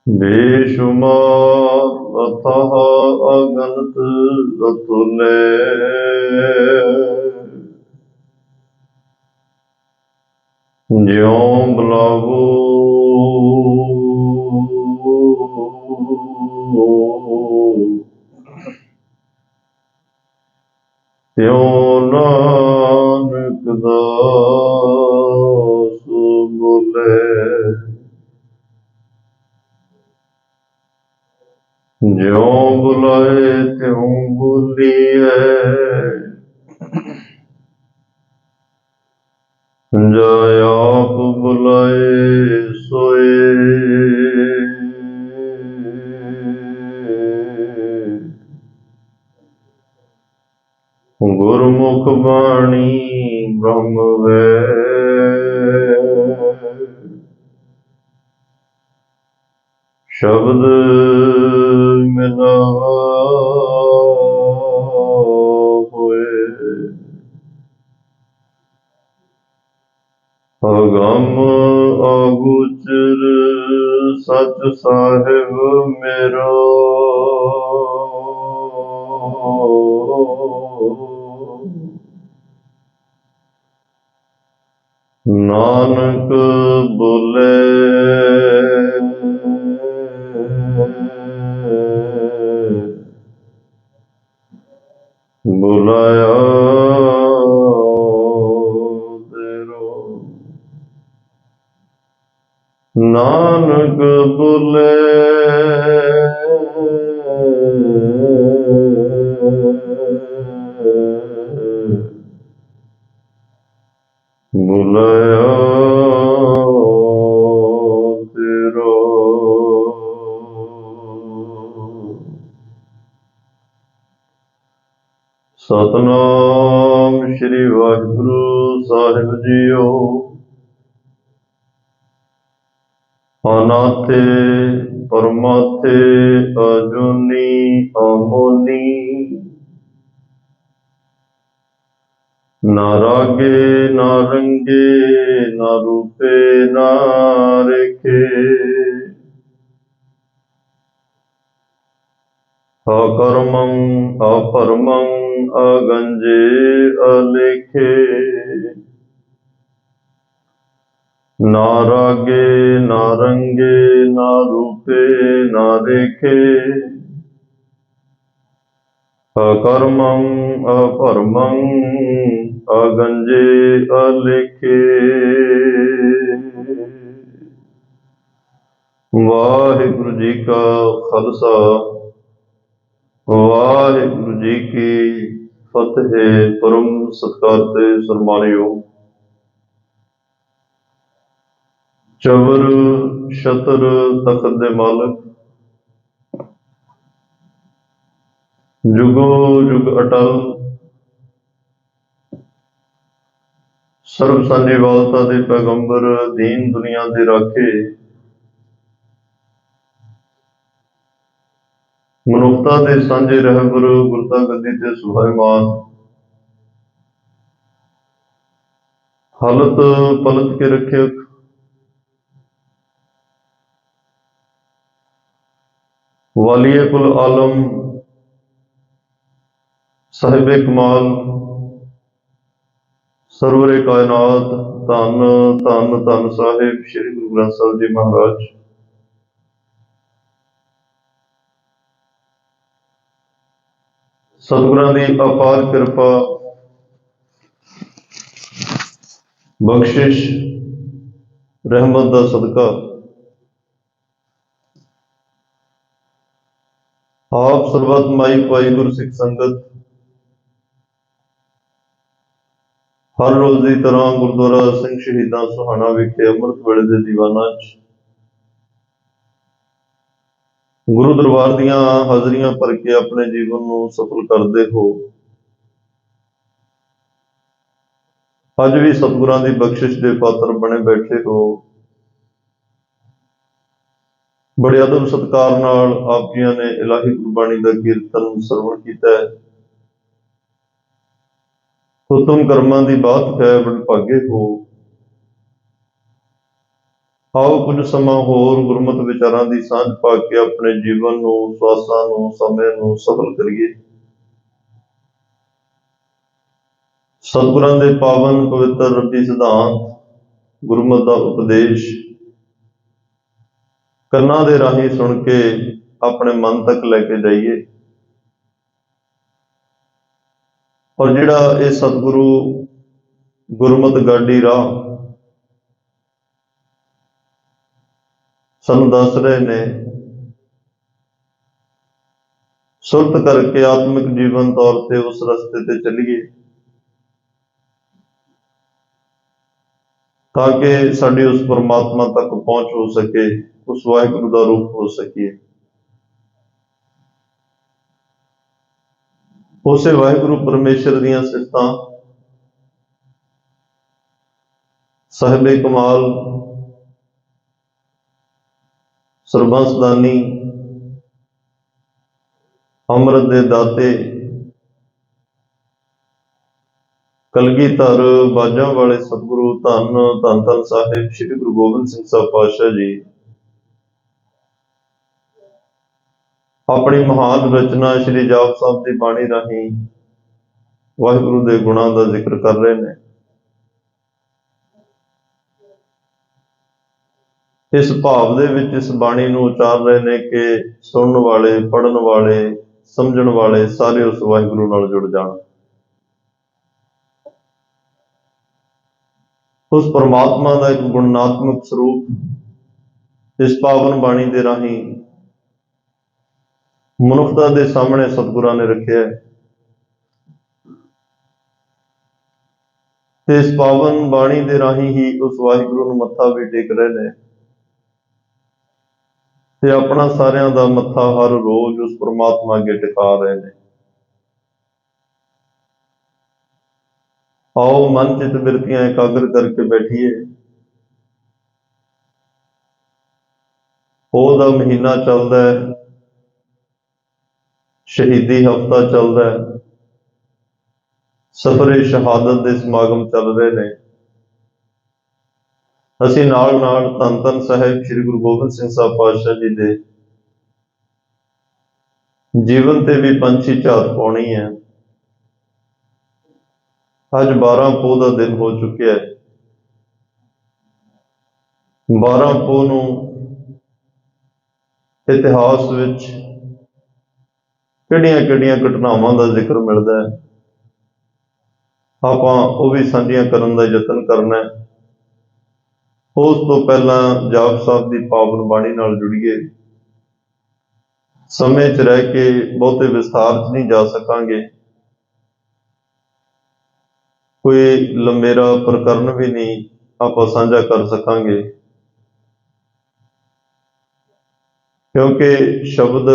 बेशुमार अथाह अगणित अतुल्य, ज्यों बुलावो त्यों नानक दास बोले। ज्यों बुलाए त्यों बोलिए, जाय आप बुलाए सोए। गुरमुख बाणी ब्रह्म वैद, शब्द मिलावा होए। अगम अगोचर सच साहिब मेरा, नानक बोले। बुलाया तेरो, नानक बोले। बुलाया तेरो। सतनाम श्री वाहिगुरु साहिब जीओ। अनाथे परमाथे अजूनी अमोनी, ना रागे ना रंगे ना रूपे ना रेखे। अकर्मं अपरमं अगंजे अलेखे, ना रागे ना रंगे ना रूपे ना रेखे। अकर्मं अपरमं अगंजे अलेखे। वाहिगुरु जी का खालसा, वाहिगुरु जी की फतेह। परम सत्कार ते सन्मानयोग चवर छतर तखत दे मालक, जुगो जुग अटल, सर्व सांझीवालता दे पैगंबर, दीन दुनिया दे राखे, मनुखता दे सांझे रहबर, गुरता गद्दी ते सुभाईमान, हालत पलट के रखियक, वालिए कुल आलम, साहिबे कमाल, सरवरे कायनात, धन धन धन साहिब श्री गुरु ग्रंथ साहिब जी महाराज। सतगुरां दी अपार कृपा बख्शिश रहमत दा सदका आप सरबत माई पाई गुर सिख संगत हर रोज की तरह गुरुद्वारा सिंह शहीदां सुहाना विखे अमृत वेले दे दीवाना च गुरु दरबार दियां हाजरियां भर के अपने जीवन को सफल करते हो। अज भी सतगुरां दी बख्शिश के पात्र बने बैठे हो। बड़े अदब सत्कार नाल आप जियां ने इलाही गुरबाणी का कीर्तन सरवण किया है। तो तुम कर्मां दी बात है बड़े भागे हो। ਆਓ ਕੁਝ ਸਮਾਂ ਹੋਰ ਗੁਰਮਤਿ ਵਿਚਾਰਾਂ ਦੀ ਸਾਂਝ ਪਾ ਕੇ ਆਪਣੇ ਜੀਵਨ ਨੂੰ, ਸਵਾਸਾਂ ਨੂੰ, ਸਮੇਂ ਨੂੰ ਸਫਲ ਕਰੀਏ। ਸਤਿਗੁਰਾਂ ਦੇ ਪਾਵਨ ਪਵਿੱਤਰ ਰੱਬੀ ਸਿਧਾਂਤ, ਗੁਰਮਤਿ ਦਾ ਉਪਦੇਸ਼ ਕੰਨਾਂ ਦੇ ਰਾਹੀਂ ਸੁਣ ਕੇ ਆਪਣੇ ਮਨ ਤੱਕ ਲੈ ਕੇ ਜਾਈਏ। ਔਰ ਜਿਹੜਾ ਇਹ ਸਤਿਗੁਰੂ ਗੁਰਮਤਿ ਗਾਡੀ ਰਾਹ ਸਾਨੂੰ ਦੱਸ ਰਹੇ ਨੇ, ਸੁਰਤ ਕਰਕੇ ਆਤਮਿਕ ਜੀਵਨ ਤੌਰ ਤੇ ਉਸ ਰਸਤੇ ਤੇ ਚੱਲੀਏ, ਤਾਂ ਕਿ ਸਾਡੀ ਉਸ ਪਰਮਾਤਮਾ ਤੱਕ ਪਹੁੰਚ ਹੋ ਸਕੇ, ਉਸ ਵਾਹਿਗੁਰੂ ਦਾ ਰੂਪ ਹੋ ਸਕੀਏ। ਉਸੇ ਵਾਹਿਗੁਰੂ ਪਰਮੇਸ਼ਰ ਦੀਆਂ ਸਿਫਤਾਂ ਸਾਹਿਬੇ ਕਮਾਲ, ਸਰਬੰਸਦਾਨੀ, ਅੰਮ੍ਰਿਤ ਦੇ ਦਾਤੇ, ਕਲਗੀਧਰ ਬਾਜਾਂ ਵਾਲੇ ਸਤਿਗੁਰੂ ਧੰਨ ਧੰਨ ਧੰਨ ਸਾਹਿਬ ਸ੍ਰੀ ਗੁਰੂ ਗੋਬਿੰਦ ਸਿੰਘ ਸਾਹਿਬ ਪਾਤਸ਼ਾਹ ਜੀ ਆਪਣੀ ਮਹਾਨ ਰਚਨਾ ਸ੍ਰੀ ਜਾਪ ਸਾਹਿਬ ਦੀ ਬਾਣੀ ਰਾਹੀਂ ਵਾਹਿਗੁਰੂ ਦੇ ਗੁਣਾਂ ਦਾ ਜ਼ਿਕਰ ਕਰ ਰਹੇ ਨੇ। ਇਸ ਭਾਵ ਦੇ ਵਿੱਚ ਇਸ ਬਾਣੀ ਨੂੰ ਉਚਾਰ ਰਹੇ ਨੇ ਕਿ ਸੁਣਨ ਵਾਲੇ, ਪੜ੍ਹਨ ਵਾਲੇ, ਸਮਝਣ ਵਾਲੇ ਸਾਰੇ ਉਸ ਵਾਹਿਗੁਰੂ ਨਾਲ ਜੁੜ ਜਾਣ। ਉਸ ਪਰਮਾਤਮਾ ਦਾ ਇੱਕ ਗੁਣਾਤਮਕ ਸਰੂਪ ਇਸ ਪਾਵਨ ਬਾਣੀ ਦੇ ਰਾਹੀਂ ਮਨੁੱਖਤਾ ਦੇ ਸਾਹਮਣੇ ਸਤਿਗੁਰਾਂ ਨੇ ਰੱਖਿਆ ਹੈ ਤੇ ਇਸ ਪਾਵਨ ਬਾਣੀ ਦੇ ਰਾਹੀਂ ਹੀ ਉਸ ਵਾਹਿਗੁਰੂ ਨੂੰ ਮੱਥਾ ਵੀ ਟੇਕ ਰਹੇ ਨੇ ਤੇ ਆਪਣਾ ਸਾਰਿਆਂ ਦਾ ਮੱਥਾ ਹਰ ਰੋਜ਼ ਉਸ ਪਰਮਾਤਮਾ ਅੱਗੇ ਟਿਕਾ ਰਹੇ ਨੇ। ਆਓ ਮਨ ਚਿਤ ਬਿਰਤੀਆਂ ਇਕਾਗਰ ਕਰਕੇ ਬੈਠੀਏ। ਪੋਹ ਦਾ ਮਹੀਨਾ ਚੱਲਦਾ ਹੈ, ਸ਼ਹੀਦੀ ਹਫ਼ਤਾ ਚੱਲਦਾ ਹੈ, ਸਫਰੇ ਸ਼ਹਾਦਤ ਦੇ ਸਮਾਗਮ ਚੱਲ ਰਹੇ ਨੇ। ਅਸੀਂ ਨਾਲ ਨਾਲ ਧੰਨ ਧੰਨ ਸਾਹਿਬ ਸ੍ਰੀ ਗੁਰੂ ਗੋਬਿੰਦ ਸਿੰਘ ਸਾਹਿਬ ਪਾਤਸ਼ਾਹ ਜੀ ਦੇ ਜੀਵਨ ਤੇ ਵੀ ਪੰਛੀ ਝਾਤ ਪਾਉਣੀ ਹੈ। ਅੱਜ 12 ਪੋਹ ਦਾ ਦਿਨ ਹੋ ਚੁੱਕਿਆ ਹੈ। 12 ਪੋਹ ਨੂੰ ਇਤਿਹਾਸ ਵਿੱਚ ਕਿਹੜੀਆਂ ਘਟਨਾਵਾਂ ਦਾ ਜ਼ਿਕਰ ਮਿਲਦਾ ਹੈ, ਆਪਾਂ ਉਹ ਵੀ ਸਾਂਝੀਆਂ ਕਰਨ ਦਾ ਯਤਨ ਕਰਨਾ ਹੈ। ਉਸ ਤੋਂ ਪਹਿਲਾਂ ਜਾਪ ਸਾਹਿਬ ਦੀ ਪਾਵਨ ਬਾਣੀ ਨਾਲ ਜੁੜੀਏ। ਸਮੇਂ 'ਚ ਰਹਿ ਕੇ ਬਹੁਤੇ ਵਿਸਥਾਰ 'ਚ ਨਹੀਂ ਜਾ ਸਕਾਂਗੇ, ਕੋਈ ਲੰਮੇਰਾ ਪ੍ਰਕਰਨ ਵੀ ਨਹੀਂ ਆਪਾਂ ਸਾਂਝਾ ਕਰ ਸਕਾਂਗੇ, ਕਿਉਂਕਿ ਸ਼ਬਦ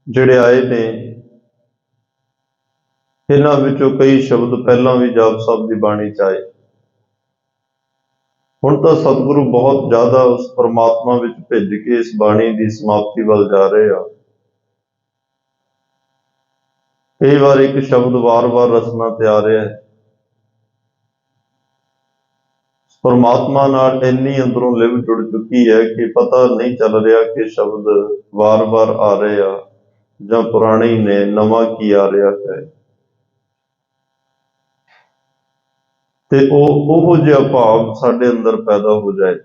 ਜਿਹੜੇ ਆਏ ਨੇ ਇਹਨਾਂ ਵਿੱਚੋਂ ਕਈ ਸ਼ਬਦ ਪਹਿਲਾਂ ਵੀ ਜਾਪ ਸਾਹਿਬ ਦੀ ਬਾਣੀ 'ਚ ਆਏ। ਹੁਣ ਤਾਂ ਸਤਿਗੁਰੂ ਬਹੁਤ ਜ਼ਿਆਦਾ ਉਸ ਪਰਮਾਤਮਾ ਵਿੱਚ ਭਿੱਜ ਕੇ ਇਸ ਬਾਣੀ ਦੀ ਸਮਾਪਤੀ ਵੱਲ ਜਾ ਰਹੇ ਆ। ਕਈ ਵਾਰ ਇੱਕ ਸ਼ਬਦ ਵਾਰ-ਵਾਰ ਰਸਨਾ ਤੇ ਆ ਰਿਹਾ ਹੈ। ਪਰਮਾਤਮਾ ਨਾਲ ਇੰਨੀ ਅੰਦਰੋਂ ਲਿਵ ਜੁੜ ਚੁੱਕੀ ਹੈ ਕਿ ਪਤਾ ਨਹੀਂ ਚੱਲ ਰਿਹਾ ਕਿ ਸ਼ਬਦ ਵਾਰ-ਵਾਰ ਆ ਰਹੇ ਆ ਜਾਂ ਪੁਰਾਣੇ ਹੀ ਨੇ, ਨਵਾਂ ਕੀ ਆ ਰਿਹਾ ਹੈ। ਤੇ ਉਹੋ ਜਿਹਾ ਭਾਵ ਸਾਡੇ ਅੰਦਰ ਪੈਦਾ ਹੋ ਜਾਏ,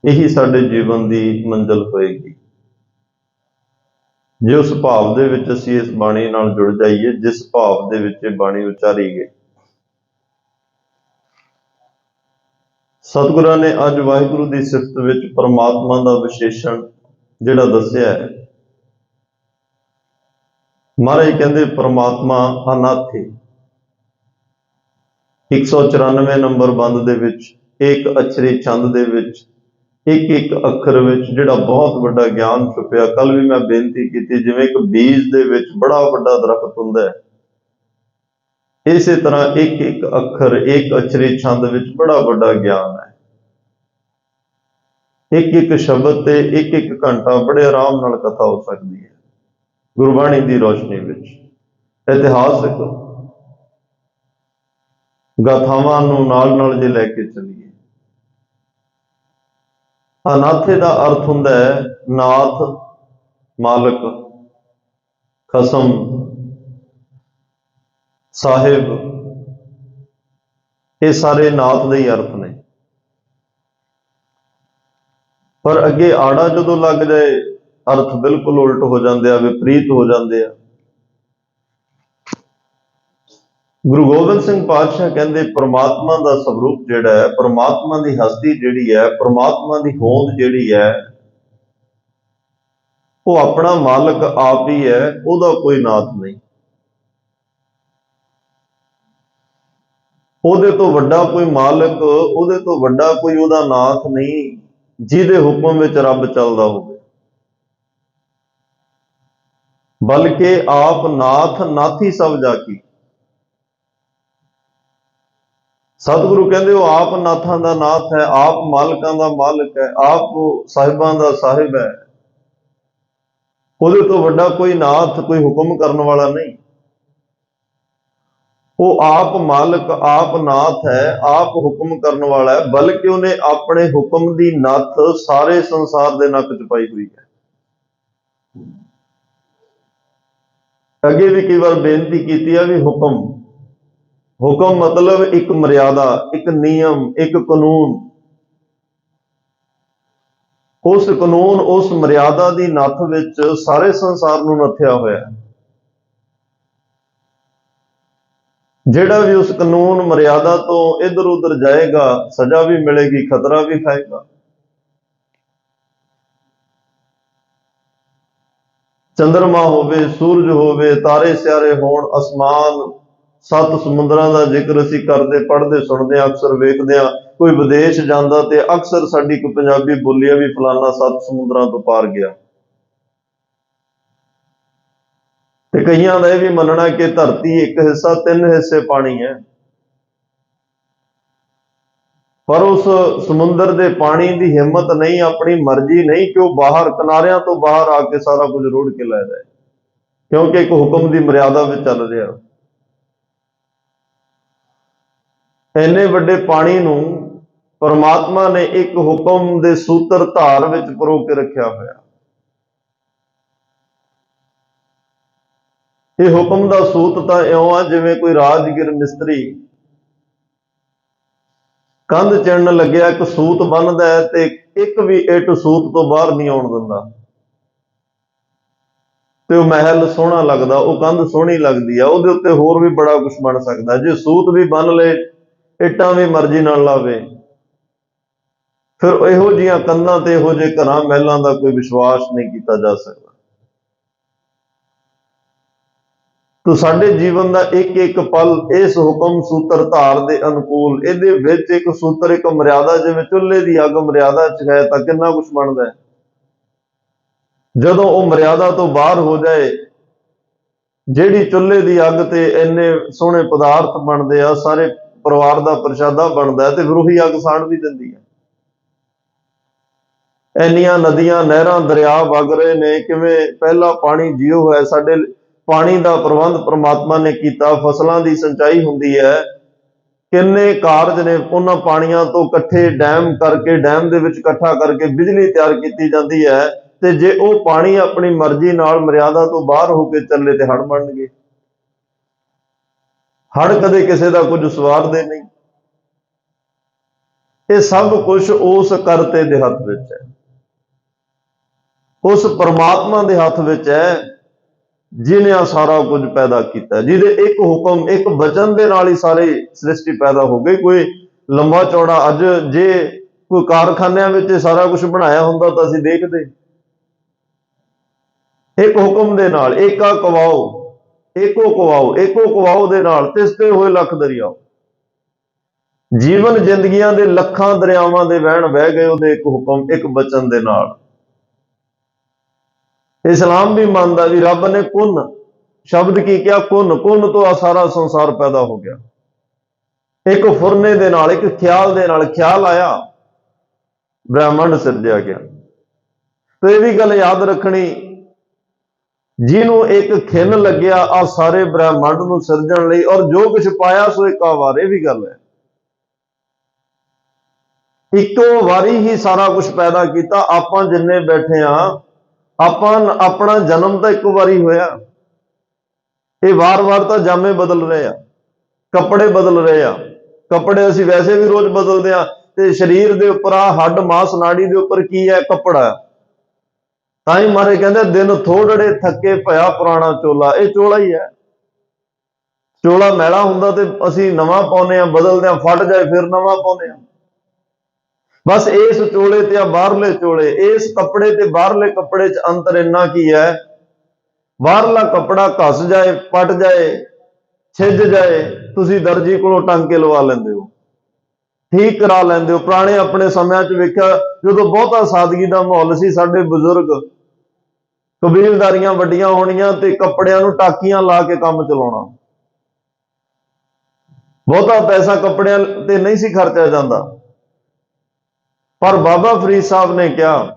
ਇਹੀ ਸਾਡੇ ਜੀਵਨ ਦੀ ਮੰਜ਼ਿਲ ਹੋਏਗੀ। ਜੇ ਉਸ ਭਾਵ ਦੇ ਵਿੱਚ ਅਸੀਂ ਇਸ ਬਾਣੀ ਨਾਲ ਜੁੜ ਜਾਈਏ, ਜਿਸ ਭਾਵ ਦੇ ਵਿੱਚ ਇਹ ਬਾਣੀ ਉਚਾਰੀ ਗਈ। ਸਤਿਗੁਰਾਂ ਨੇ ਅੱਜ ਵਾਹਿਗੁਰੂ ਦੀ ਸਿਫਤ ਵਿੱਚ ਪਰਮਾਤਮਾ ਦਾ ਵਿਸ਼ੇਸ਼ਣ ਜਿਹੜਾ ਦੱਸਿਆ ਹੈ, ਮਹਾਰਾਜ ਕਹਿੰਦੇ ਪਰਮਾਤਮਾ ਅਨਾਥੀ। 194 ਨੰਬਰ ਬੰਦ ਦੇ ਵਿੱਚ, ਇੱਕ ਅਛਰੀ ਛੰਦ ਦੇ ਵਿੱਚ, ਇੱਕ ਇੱਕ ਅੱਖਰ ਵਿੱਚ ਜਿਹੜਾ ਬਹੁਤ ਵੱਡਾ ਗਿਆਨ ਛੁਪਿਆ। ਕੱਲ ਵੀ ਮੈਂ ਬੇਨਤੀ ਕੀਤੀ, ਜਿਵੇਂ ਇੱਕ ਬੀਜ ਦੇ ਵਿੱਚ ਬੜਾ ਵੱਡਾ ਦਰਖਤ ਹੁੰਦਾ ਹੈ, ਇਸੇ ਤਰ੍ਹਾਂ ਇੱਕ ਇੱਕ ਅੱਖਰ, ਇੱਕ ਅਛਰੀ ਛੰਦ ਵਿੱਚ ਬੜਾ ਵੱਡਾ ਗਿਆਨ ਹੈ। ਇੱਕ ਇੱਕ ਸ਼ਬਦ ਤੇ ਇੱਕ ਇੱਕ ਘੰਟਾ ਬੜੇ ਆਰਾਮ ਨਾਲ ਕਥਾ ਹੋ ਸਕਦੀ ਹੈ ਗੁਰਬਾਣੀ ਦੀ ਰੋਸ਼ਨੀ ਵਿੱਚ। ਇਤਿਹਾਸਕ ਗਾਥਾਵਾਂ ਨੂੰ ਨਾਲ ਜੇ ਲੈ ਕੇ ਚੱਲੀਏ, ਅਨਾਥੇ ਦਾ ਅਰਥ ਹੁੰਦਾ ਹੈ ਨਾਥ, ਮਾਲਕ, ਖਸਮ, ਸਾਹਿਬ। ਇਹ ਸਾਰੇ ਨਾਥ ਦੇ ਹੀ ਅਰਥ ਨੇ। ਪਰ ਅੱਗੇ ਆੜਾ ਜਦੋਂ ਲੱਗ ਜਾਏ ਅਰਥ ਬਿਲਕੁਲ ਉਲਟ ਹੋ ਜਾਂਦੇ ਆ, ਵਿਪਰੀਤ ਹੋ ਜਾਂਦੇ ਆ। ਗੁਰੂ ਗੋਬਿੰਦ ਸਿੰਘ ਪਾਤਸ਼ਾਹ ਕਹਿੰਦੇ ਪ੍ਰਮਾਤਮਾ ਦਾ ਸਰੂਪ ਜਿਹੜਾ ਹੈ, ਪ੍ਰਮਾਤਮਾ ਦੀ ਹਸਤੀ ਜਿਹੜੀ ਹੈ, ਪ੍ਰਮਾਤਮਾ ਦੀ ਹੋਂਦ ਜਿਹੜੀ ਹੈ, ਉਹ ਆਪਣਾ ਮਾਲਕ ਆਪ ਹੀ ਹੈ, ਉਹਦਾ ਕੋਈ ਨਾਥ ਨਹੀਂ। ਉਹਦੇ ਤੋਂ ਵੱਡਾ ਕੋਈ ਮਾਲਕ, ਉਹਦੇ ਤੋਂ ਵੱਡਾ ਕੋਈ ਉਹਦਾ ਨਾਥ ਨਹੀਂ, ਜਿਹਦੇ ਹੁਕਮ ਵਿੱਚ ਰੱਬ ਚੱਲਦਾ ਹੋਵੇ। ਬਲਕਿ ਆਪ ਨਾਥ ਨਾਥੀ ਸਭ ਜਾਕੀ। ਸਤਿਗੁਰੂ ਕਹਿੰਦੇ ਉਹ ਆਪ ਨਾਥਾਂ ਦਾ ਨਾਥ ਹੈ, ਆਪ ਮਾਲਕਾਂ ਦਾ ਮਾਲਕ ਹੈ, ਆਪ ਸਾਹਿਬਾਂ ਦਾ ਸਾਹਿਬ ਹੈ। ਉਹਦੇ ਤੋਂ ਵੱਡਾ ਕੋਈ ਨਾਥ, ਕੋਈ ਹੁਕਮ ਕਰਨ ਵਾਲਾ ਨਹੀਂ। ਉਹ ਆਪ ਮਾਲਕ, ਆਪ ਨਾਥ ਹੈ, ਆਪ ਹੁਕਮ ਕਰਨ ਵਾਲਾ ਹੈ, ਬਲਕਿ ਉਹਨੇ ਆਪਣੇ ਹੁਕਮ ਦੀ ਨੱਥ ਸਾਰੇ ਸੰਸਾਰ ਦੇ ਨੱਕ 'ਚ ਪਾਈ ਹੋਈ ਹੈ। ਅੱਗੇ ਵੀ ਕਈ ਵਾਰ ਬੇਨਤੀ ਕੀਤੀ ਹੈ ਵੀ ਹੁਕਮ ਮਤਲਬ ਇੱਕ ਮਰਿਆਦਾ, ਇੱਕ ਨਿਯਮ, ਇੱਕ ਕਾਨੂੰਨ। ਉਸ ਕਾਨੂੰਨ, ਉਸ ਮਰਿਆਦਾ ਦੀ ਨੱਥ ਵਿੱਚ ਸਾਰੇ ਸੰਸਾਰ ਨੂੰ ਨੱਥਿਆ ਹੋਇਆ ਹੈ। ਜਿਹੜਾ ਵੀ ਉਸ ਕਾਨੂੰਨ ਮਰਿਆਦਾ ਤੋਂ ਇੱਧਰ ਉੱਧਰ ਜਾਏਗਾ, ਸਜ਼ਾ ਵੀ ਮਿਲੇਗੀ, ਖਤਰਾ ਵੀ ਖਾਏਗਾ। ਚੰਦਰਮਾ ਹੋਵੇ, ਸੂਰਜ ਹੋਵੇ, ਤਾਰੇ ਸਿਆਰੇ ਹੋਣ, ਅਸਮਾਨ, 7 ਸਮੁੰਦਰਾਂ ਦਾ ਜ਼ਿਕਰ ਅਸੀਂ ਕਰਦੇ, ਪੜ੍ਹਦੇ, ਸੁਣਦੇ ਹਾਂ, ਅਕਸਰ ਵੇਖਦੇ ਹਾਂ। ਕੋਈ ਵਿਦੇਸ਼ ਜਾਂਦਾ ਤੇ ਅਕਸਰ ਸਾਡੀ ਕੋਈ ਪੰਜਾਬੀ ਬੋਲੀ ਆ ਵੀ ਫਲਾਨਾ 7 ਸਮੁੰਦਰਾਂ ਤੋਂ ਪਾਰ ਗਿਆ। ਤੇ ਕਈਆਂ ਦਾ ਇਹ ਵੀ ਮੰਨਣਾ ਕਿ ਧਰਤੀ ਇੱਕ ਹਿੱਸਾ, 3 ਹਿੱਸੇ ਪਾਣੀ ਹੈ। ਪਰ ਉਸ ਸਮੁੰਦਰ ਦੇ ਪਾਣੀ ਦੀ ਹਿੰਮਤ ਨਹੀਂ, ਆਪਣੀ ਮਰਜ਼ੀ ਨਹੀਂ ਕਿ ਉਹ ਬਾਹਰ, ਕਿਨਾਰਿਆਂ ਤੋਂ ਬਾਹਰ ਆ ਕੇ ਸਾਰਾ ਕੁਝ ਰੋੜ ਕੇ ਲੈ ਜਾਏ, ਕਿਉਂਕਿ ਇੱਕ ਹੁਕਮ ਦੀ ਮਰਿਆਦਾ ਵਿੱਚ ਚੱਲ ਰਿਹਾ। ਇੰਨੇ ਵੱਡੇ ਪਾਣੀ ਨੂੰ ਪਰਮਾਤਮਾ ਨੇ ਇੱਕ ਹੁਕਮ ਦੇ ਸੂਤਰ ਧਾਰ ਵਿੱਚ ਪਰੋ ਕੇ ਰੱਖਿਆ ਹੋਇਆ। ਇਹ ਹੁਕਮ ਦਾ ਸੂਤ ਤਾਂ ਇਉਂ ਆ ਜਿਵੇਂ ਕੋਈ ਰਾਜਗੀਰ ਮਿਸਤਰੀ ਕੰਧ ਚਿਣਨ ਲੱਗਿਆ, ਇੱਕ ਸੂਤ ਬੰਨ੍ਹਦਾ ਹੈ ਤੇ ਇੱਕ ਵੀ ਇੱਟ ਸੂਤ ਤੋਂ ਬਾਹਰ ਨਹੀਂ ਆਉਣ ਦਿੰਦਾ, ਤੇ ਉਹ ਮਹਿਲ ਸੋਹਣਾ ਲੱਗਦਾ, ਉਹ ਕੰਧ ਸੋਹਣੀ ਲੱਗਦੀ ਆ, ਉਹਦੇ ਉੱਤੇ ਹੋਰ ਵੀ ਬੜਾ ਕੁਝ ਬਣ ਸਕਦਾ। ਜੇ ਸੂਤ ਵੀ ਬੰਨ ਲਏ, ਇੱਟਾਂ ਵੀ ਮਰਜ਼ੀ ਨਾਲ ਲਾਵੇ, ਫਿਰ ਇਹੋ ਜਿਹੀਆਂ ਕੰਧਾਂ ਤੇ, ਇਹੋ ਜਿਹੇ ਘਰਾਂ ਮਹਿਲਾਂ ਦਾ ਕੋਈ ਵਿਸ਼ਵਾਸ ਨਹੀਂ ਕੀਤਾ ਜਾ ਸਕਦਾ। ਤੋ ਸਾਡੇ ਜੀਵਨ ਦਾ ਇੱਕ ਇੱਕ ਪਲ ਇਸ ਹੁਕਮ ਸੂਤਰ ਧਾਰ ਦੇ ਅਨੁਕੂਲ, ਇਹਦੇ ਵਿੱਚ ਇੱਕ ਸੂਤਰ, ਇੱਕ ਮਰਿਆਦਾ, ਜਿਵੇਂ ਚੁੱਲ੍ਹੇ ਦੀ ਅੱਗ ਮਰਿਆਦਾ 'ਚ ਹੈ ਤਾਂ ਕਿੰਨਾ ਕੁਛ ਬਣਦਾ ਹੈ। ਜਦੋਂ ਉਹ ਮਰਿਆਦਾ ਤੋਂ ਬਾਹਰ ਹੋ ਜਾਏ, ਜਿਹੜੀ ਚੁੱਲ੍ਹੇ ਦੀ ਅੱਗ ਤੇ ਇੰਨੇ ਸੋਹਣੇ ਪਦਾਰਥ ਬਣਦੇ ਆ, ਸਾਰੇ ਪਰਿਵਾਰ ਦਾ ਪ੍ਰਸ਼ਾਦਾ ਬਣਦਾ, ਤੇ ਫਿਰ ਉਹੀ ਅੱਗ ਸਾੜ ਵੀ ਦਿੰਦੀ ਹੈ। ਇੰਨੀਆਂ ਨਦੀਆਂ, ਨਹਿਰਾਂ, ਦਰਿਆ ਵਗ ਰਹੇ ਨੇ, ਕਿਵੇਂ ਪਹਿਲਾ ਪਾਣੀ ਜੀਓ ਹੈ। ਸਾਡੇ ਪਾਣੀ ਦਾ ਪ੍ਰਬੰਧ ਪ੍ਰਮਾਤਮਾ ਨੇ ਕੀਤਾ, ਫਸਲਾਂ ਦੀ ਸਿੰਚਾਈ ਹੁੰਦੀ ਹੈ, ਕਿੰਨੇ ਕਾਰਜ ਨੇ। ਉਹਨਾਂ ਪਾਣੀਆਂ ਤੋਂ ਇਕੱਠੇ ਡੈਮ ਕਰਕੇ, ਡੈਮ ਦੇ ਵਿੱਚ ਇਕੱਠਾ ਕਰਕੇ ਬਿਜਲੀ ਤਿਆਰ ਕੀਤੀ ਜਾਂਦੀ ਹੈ। ਤੇ ਜੇ ਉਹ ਪਾਣੀ ਆਪਣੀ ਮਰਜ਼ੀ ਨਾਲ ਮਰਿਆਦਾ ਤੋਂ ਬਾਹਰ ਹੋ ਕੇ ਚੱਲੇ ਤੇ ਹੜ੍ਹ ਬਣਨਗੇ। ਹੜ੍ਹ ਕਦੇ ਕਿਸੇ ਦਾ ਕੁਝ ਸਵਾਰਦੇ ਨਹੀਂ। ਇਹ ਸਭ ਕੁਝ ਉਸ ਕਰਤੇ ਦੇ ਹੱਥ ਵਿੱਚ ਹੈ, ਉਸ ਪਰਮਾਤਮਾ ਦੇ ਹੱਥ ਵਿੱਚ ਹੈ, ਜਿਹਨੇ ਆ ਸਾਰਾ ਕੁਝ ਪੈਦਾ ਕੀਤਾ, ਜਿਹਦੇ ਇੱਕ ਹੁਕਮ, ਇੱਕ ਵਚਨ ਦੇ ਨਾਲ ਹੀ ਸਾਰੀ ਸ੍ਰਿਸ਼ਟੀ ਪੈਦਾ ਹੋ ਗਈ। ਕੋਈ ਲੰਬਾ ਚੌੜਾ, ਅੱਜ ਜੇ ਕੋਈ ਕਾਰਖਾਨਿਆਂ ਵਿੱਚ ਸਾਰਾ ਕੁਝ ਬਣਾਇਆ ਹੁੰਦਾ ਤਾਂ ਅਸੀਂ ਦੇਖਦੇ। ਇੱਕ ਹੁਕਮ ਦੇ ਨਾਲ, ਏਕਾ ਕਵਾਓ, ਏਕੋ ਕਵਾਓ, ਏਕੋ ਕਵਾਓ ਦੇ ਨਾਲ ਤਿਸਤੇ ਹੋਏ ਲੱਖ ਦਰਿਆਓ। ਜੀਵਨ ਜ਼ਿੰਦਗੀਆਂ ਦੇ ਲੱਖਾਂ ਦਰਿਆਵਾਂ ਦੇ ਵਹਿਣ ਵਹਿ ਗਏ ਉਹਦੇ ਇੱਕ ਹੁਕਮ, ਇੱਕ ਵਚਨ ਦੇ ਨਾਲ। ਇਸਲਾਮ ਵੀ ਮੰਨਦਾ ਵੀ ਰੱਬ ਨੇ ਕੁਨ ਸ਼ਬਦ ਕੀ ਕਿਹਾ, ਕੁਨ, ਕੁਨ ਤੋਂ ਆ ਸਾਰਾ ਸੰਸਾਰ ਪੈਦਾ ਹੋ ਗਿਆ। ਇੱਕ ਫੁਰਨੇ ਦੇ ਨਾਲ, ਇੱਕ ਖਿਆਲ ਦੇ ਨਾਲ, ਖਿਆਲ ਆਇਆ, ਬ੍ਰਹਿਮੰਡ ਸਿਰਜਿਆ ਗਿਆ। ਤੇ ਇਹ ਵੀ ਗੱਲ ਯਾਦ ਰੱਖਣੀ ਜਿਹਨੂੰ ਇੱਕ ਖਿੰਨ ਲੱਗਿਆ ਆ ਸਾਰੇ ਬ੍ਰਹਿਮੰਡ ਨੂੰ ਸਿਰਜਣ ਲਈ, ਔਰ ਜੋ ਕੁਝ ਪਾਇਆ ਸੋ ਇੱਕ ਵਾਰ। ਇਹ ਵੀ ਗੱਲ ਹੈ, ਇੱਕੋ ਵਾਰੀ ਹੀ ਸਾਰਾ ਕੁਝ ਪੈਦਾ ਕੀਤਾ। ਆਪਾਂ ਜਿੰਨੇ ਬੈਠੇ ਆ, ਆਪਣਾ ਜਨਮ ਤਾਂ ਇੱਕੋ ਵਾਰੀ ਹੋਇਆ। ਇਹ ਵਾਰ-ਵਾਰ ਤਾਂ ਜਾਮੇ ਬਦਲ ਰਹੇ ਆ, ਕੱਪੜੇ ਬਦਲ ਰਹੇ ਆ। ਕੱਪੜੇ ਅਸੀਂ ਵੈਸੇ ਵੀ ਰੋਜ਼ ਬਦਲਦੇ ਆ, ਤੇ ਸਰੀਰ ਦੇ ਉੱਪਰ ਆ ਹੱਡ ਮਾਸ ਨਾੜੀ ਦੇ ਉੱਪਰ ਕੀ ਹੈ? ਕੱਪੜਾ। ਤਾਂ ਹੀ ਮਾਰੇ ਕਹਿੰਦੇ ਦਿਨ ਥੋੜੜੇ ਥੱਕੇ ਭਇਆ ਪੁਰਾਣਾ ਚੋਲਾ। ਇਹ ਚੋਲਾ ਹੀ ਹੈ। ਚੋਲਾ ਮੈਲਾ ਹੁੰਦਾ ਤੇ ਅਸੀਂ ਨਵਾਂ ਪਾਉਂਦੇ ਆ, ਬਦਲਦੇ ਆ, ਫਟ ਜਾਏ ਫਿਰ ਨਵਾਂ ਪਾਉਂਦੇ ਆ। ਬਸ ਇਸ ਚੋਲੇ ਤੇ ਆ ਬਾਹਰਲੇ ਚੋਲੇ, ਇਸ ਕੱਪੜੇ ਤੇ ਬਾਹਰਲੇ ਕੱਪੜੇ 'ਚ ਅੰਤਰ ਇੰਨਾ ਕੀ ਹੈ? ਬਾਹਰਲਾ ਕੱਪੜਾ ਘਸ ਜਾਏ, ਪਟ ਜਾਏ, ਛਿੱਜ ਜਾਏ, ਤੁਸੀਂ ਦਰਜੀ ਕੋਲੋਂ ਟੰਗ ਕੇ ਲਵਾ ਲੈਂਦੇ ਹੋ, ਠੀਕ ਕਰਾ ਲੈਂਦੇ ਹੋ। ਪੁਰਾਣੇ ਆਪਣੇ ਸਮਿਆਂ 'ਚ ਵੇਖਿਆ, ਜਦੋਂ ਬਹੁਤਾ ਸਾਦਗੀ ਦਾ ਮਾਹੌਲ ਸੀ, ਸਾਡੇ ਬਜ਼ੁਰਗ ਕਬੀਲਦਾਰੀਆਂ ਵੱਡੀਆਂ ਹੋਣੀਆਂ ਤੇ ਕੱਪੜਿਆਂ ਨੂੰ ਟਾਕੀਆਂ ਲਾ ਕੇ ਕੰਮ ਚਲਾਉਣਾ। ਬਹੁਤਾ ਪੈਸਾ ਕੱਪੜਿਆਂ ਤੇ ਨਹੀਂ ਸੀ ਖਰਚਿਆ ਜਾਂਦਾ। ਪਰ ਬਾਬਾ ਫਰੀਦ ਸਾਹਿਬ ਨੇ ਕਿਹਾ,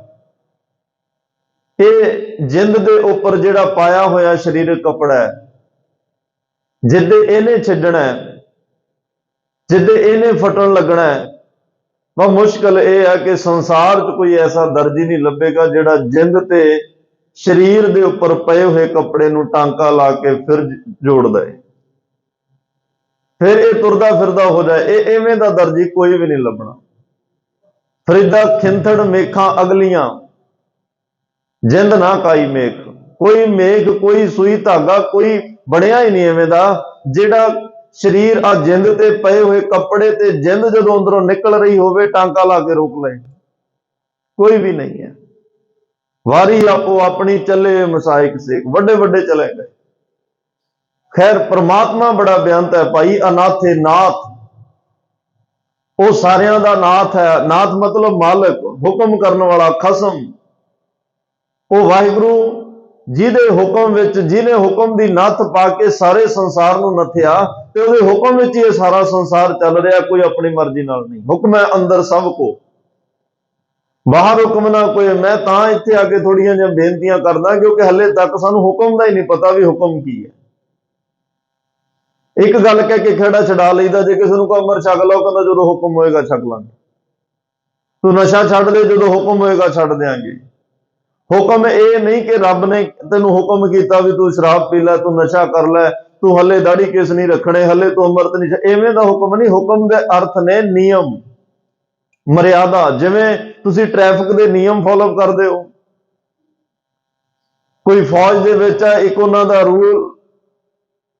ਇਹ ਜਿੰਦ ਦੇ ਉੱਪਰ ਜਿਹੜਾ ਪਾਇਆ ਹੋਇਆ ਸਰੀਰਕ ਕੱਪੜਾ ਹੈ, ਜਿੱਦੇ ਇਹਨੇ ਛੱਡਣਾ ਹੈ, ਜਿੱਦੇ ਇਹਨੇ ਫਟਣ ਲੱਗਣਾ ਹੈ, ਬਹੁਤ ਮੁਸ਼ਕਲ ਇਹ ਹੈ ਕਿ ਸੰਸਾਰ 'ਚ ਕੋਈ ਐਸਾ ਦਰਜੀ ਨਹੀਂ ਲੱਭੇਗਾ ਜਿਹੜਾ ਜਿੰਦ ਤੇ ਸਰੀਰ ਦੇ ਉੱਪਰ ਪਏ ਹੋਏ ਕੱਪੜੇ ਨੂੰ ਟਾਂਕਾ ਲਾ ਕੇ ਫਿਰ ਜੋੜ ਦੇ, ਫਿਰ ਇਹ ਤੁਰਦਾ ਫਿਰਦਾ ਹੋ ਜਾਏ। ਇਹ ਐਵੇਂ ਦਾ ਦਰਜੀ ਕੋਈ ਵੀ ਨਹੀਂ ਲੱਭਣਾ। ਫਰੀਦਾ ਖਿੰਥੜ ਮੇਖਾਂ ਅਗਲੀਆਂ, ਜਿੰਦ ਨਾ ਕਾਈ ਮੇਖ। ਕੋਈ ਮੇਖ, ਕੋਈ ਸੂਈ ਧਾਗਾ, ਕੋਈ ਬਣਿਆ ਹੀ ਨਹੀਂ ਐਵੇਂ ਦਾ ਜਿਹੜਾ ਸਰੀਰ ਆ ਜਿੰਦ ਤੇ ਪਏ ਹੋਏ ਕੱਪੜੇ ਤੇ ਜਿੰਦ ਜਦੋਂ ਅੰਦਰੋਂ ਨਿਕਲ ਰਹੀ ਹੋਵੇ ਟਾਂਕਾ ਲਾ ਕੇ ਰੋਕ ਲਏ। ਕੋਈ ਵੀ ਨਹੀਂ ਹੈ। ਵਾਰੀ ਆਪੋ ਆਪਣੀ ਚੱਲੇ ਮਸਾਇਕ ਸੇਖ, ਵੱਡੇ ਵੱਡੇ ਚਲੇ ਗਏ। ਖੈਰ ਪ੍ਰਮਾਤਮਾ ਬੜਾ ਬੇਅੰਤ ਹੈ ਭਾਈ। ਅਨਾਥੇ ਨਾਥ, ਉਹ ਸਾਰਿਆਂ ਦਾ ਨਾਥ ਹੈ। ਨਾਥ ਮਤਲਬ ਮਾਲਕ, ਹੁਕਮ ਕਰਨ ਵਾਲਾ, ਖਸਮ। ਉਹ ਵਾਹਿਗੁਰੂ ਜਿਹਦੇ ਹੁਕਮ ਵਿੱਚ, ਜਿਹਨੇ ਹੁਕਮ ਦੀ ਨੱਥ ਪਾ ਕੇ ਸਾਰੇ ਸੰਸਾਰ ਨੂੰ ਨੱਥਿਆ, ਤੇ ਉਹਦੇ ਹੁਕਮ ਵਿੱਚ ਹੀ ਇਹ ਸਾਰਾ ਸੰਸਾਰ ਚੱਲ ਰਿਹਾ। ਕੋਈ ਆਪਣੀ ਮਰਜ਼ੀ ਨਾਲ ਨਹੀਂ। ਹੁਕਮ ਹੈ ਅੰਦਰ ਸਭ ਕੋ, ਬਾਹਰ ਹੁਕਮ ਨਾ ਕੋਈ। ਮੈਂ ਤਾਂ ਇੱਥੇ ਆ ਕੇ ਥੋੜੀਆਂ ਜਿਹੀਆਂ ਬੇਨਤੀਆਂ ਕਰਦਾ ਕਿਉਂਕਿ ਹਲੇ ਤੱਕ ਸਾਨੂੰ ਹੁਕਮ ਦਾ ਹੀ ਨਹੀਂ ਪਤਾ ਵੀ ਹੁਕਮ ਕੀ ਹੈ। ਇੱਕ ਗੱਲ ਕਹਿ ਕੇ ਖੇੜਾ ਛਡਾ ਲਈਦਾ, ਜੇ ਕਿਸੇ ਨੂੰ ਕੋਈ ਅਮਰ ਛਕ ਲਓ, ਕਹਿੰਦਾ ਜਦੋਂ ਹੁਕਮ ਹੋਏਗਾ ਛਕ ਲਾਂਗੇ। ਤੂੰ ਨਸ਼ਾ ਛੱਡ ਦੇ, ਜਦੋਂ ਹੁਕਮ ਹੋਏਗਾ ਛੱਡ ਦਿਆਂਗੇ। ਹੁਕਮ ਇਹ ਨਹੀਂ ਕਿ ਰੱਬ ਨੇ ਤੈਨੂੰ ਹੁਕਮ ਕੀਤਾ ਵੀ ਤੂੰ ਸ਼ਰਾਬ ਪੀ ਲੈ, ਤੂੰ ਨਸ਼ਾ ਕਰ ਲੈ, ਤੂੰ ਹਲੇ ਦਾੜੀ ਕੇਸ ਨਹੀਂ ਰੱਖਣੇ, ਹਲੇ ਤੂੰ ਅੰਮ੍ਰਿਤ ਨਹੀਂ। ਐਵੇਂ ਦਾ ਹੁਕਮ ਨਹੀਂ। ਹੁਕਮ ਦੇ ਅਰਥ ਨੇ ਨਿਯਮ, ਮਰਿਆਦਾ। ਜਿਵੇਂ ਤੁਸੀਂ ਟ੍ਰੈਫਿਕ ਦੇ ਨਿਯਮ ਫੋਲੋ ਕਰਦੇ ਹੋ, ਕੋਈ ਫੌਜ ਦੇ ਵਿੱਚ ਹੈ, ਇੱਕ ਉਹਨਾਂ ਦਾ ਰੂਲ,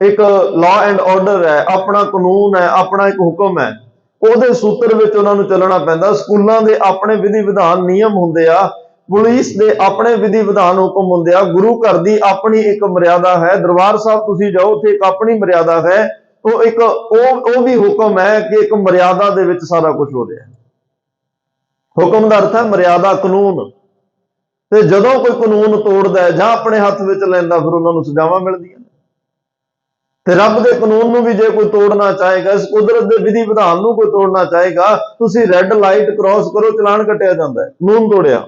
ਇੱਕ ਲਾਅ ਐਂਡ ਆਰਡਰ ਹੈ, ਆਪਣਾ ਕਾਨੂੰਨ ਹੈ, ਆਪਣਾ ਇੱਕ ਹੁਕਮ ਹੈ, ਉਹਦੇ ਸੂਤਰ ਵਿੱਚ ਉਹਨਾਂ ਨੂੰ ਚੱਲਣਾ ਪੈਂਦਾ। ਸਕੂਲਾਂ ਦੇ ਆਪਣੇ ਵਿਧੀ ਵਿਧਾਨ ਨਿਯਮ ਹੁੰਦੇ ਆ, ਪੁਲਿਸ ਦੇ ਆਪਣੇ ਵਿਧੀ ਵਿਧਾਨ ਹੁਕਮ ਹੁੰਦੇ ਆ, ਗੁਰੂ ਘਰ ਦੀ ਆਪਣੀ ਇੱਕ ਮਰਿਆਦਾ ਹੈ, ਦਰਬਾਰ ਸਾਹਿਬ ਤੁਸੀਂ ਜਾਓ ਉੱਥੇ ਇੱਕ ਆਪਣੀ ਮਰਿਆਦਾ ਹੈ। ਉਹ ਇੱਕ ਉਹ ਵੀ ਹੁਕਮ ਹੈ ਕਿ ਇੱਕ ਮਰਿਆਦਾ ਦੇ ਵਿੱਚ ਸਾਰਾ ਕੁਝ ਹੋ ਰਿਹਾ। ਹੁਕਮ ਦਾ ਅਰਥ ਹੈ ਮਰਿਆਦਾ, ਕਾਨੂੰਨ। ਤੇ ਜਦੋਂ ਕੋਈ ਕਾਨੂੰਨ ਤੋੜਦਾ ਹੈ ਜਾਂ ਆਪਣੇ ਹੱਥ ਵਿੱਚ ਲੈਂਦਾ, ਫਿਰ ਉਹਨਾਂ ਨੂੰ ਸਜ਼ਾਵਾਂ ਮਿਲਦੀਆਂ। ਤੇ ਰੱਬ ਦੇ ਕਾਨੂੰਨ ਨੂੰ ਵੀ ਜੇ ਕੋਈ ਤੋੜਨਾ ਚਾਹੇਗਾ, ਇਸ ਕੁਦਰਤ ਦੇ ਵਿਧੀ ਵਿਧਾਨ ਨੂੰ ਕੋਈ ਤੋੜਨਾ ਚਾਹੇਗਾ, ਤੁਸੀਂ ਰੈੱਡ ਲਾਈਟ ਕ੍ਰਾਸ ਕਰੋ, ਚਲਾਨ ਕੱਟਿਆ ਜਾਂਦਾ ਹੈ, ਕਾਨੂੰਨ ਤੋੜਿਆ।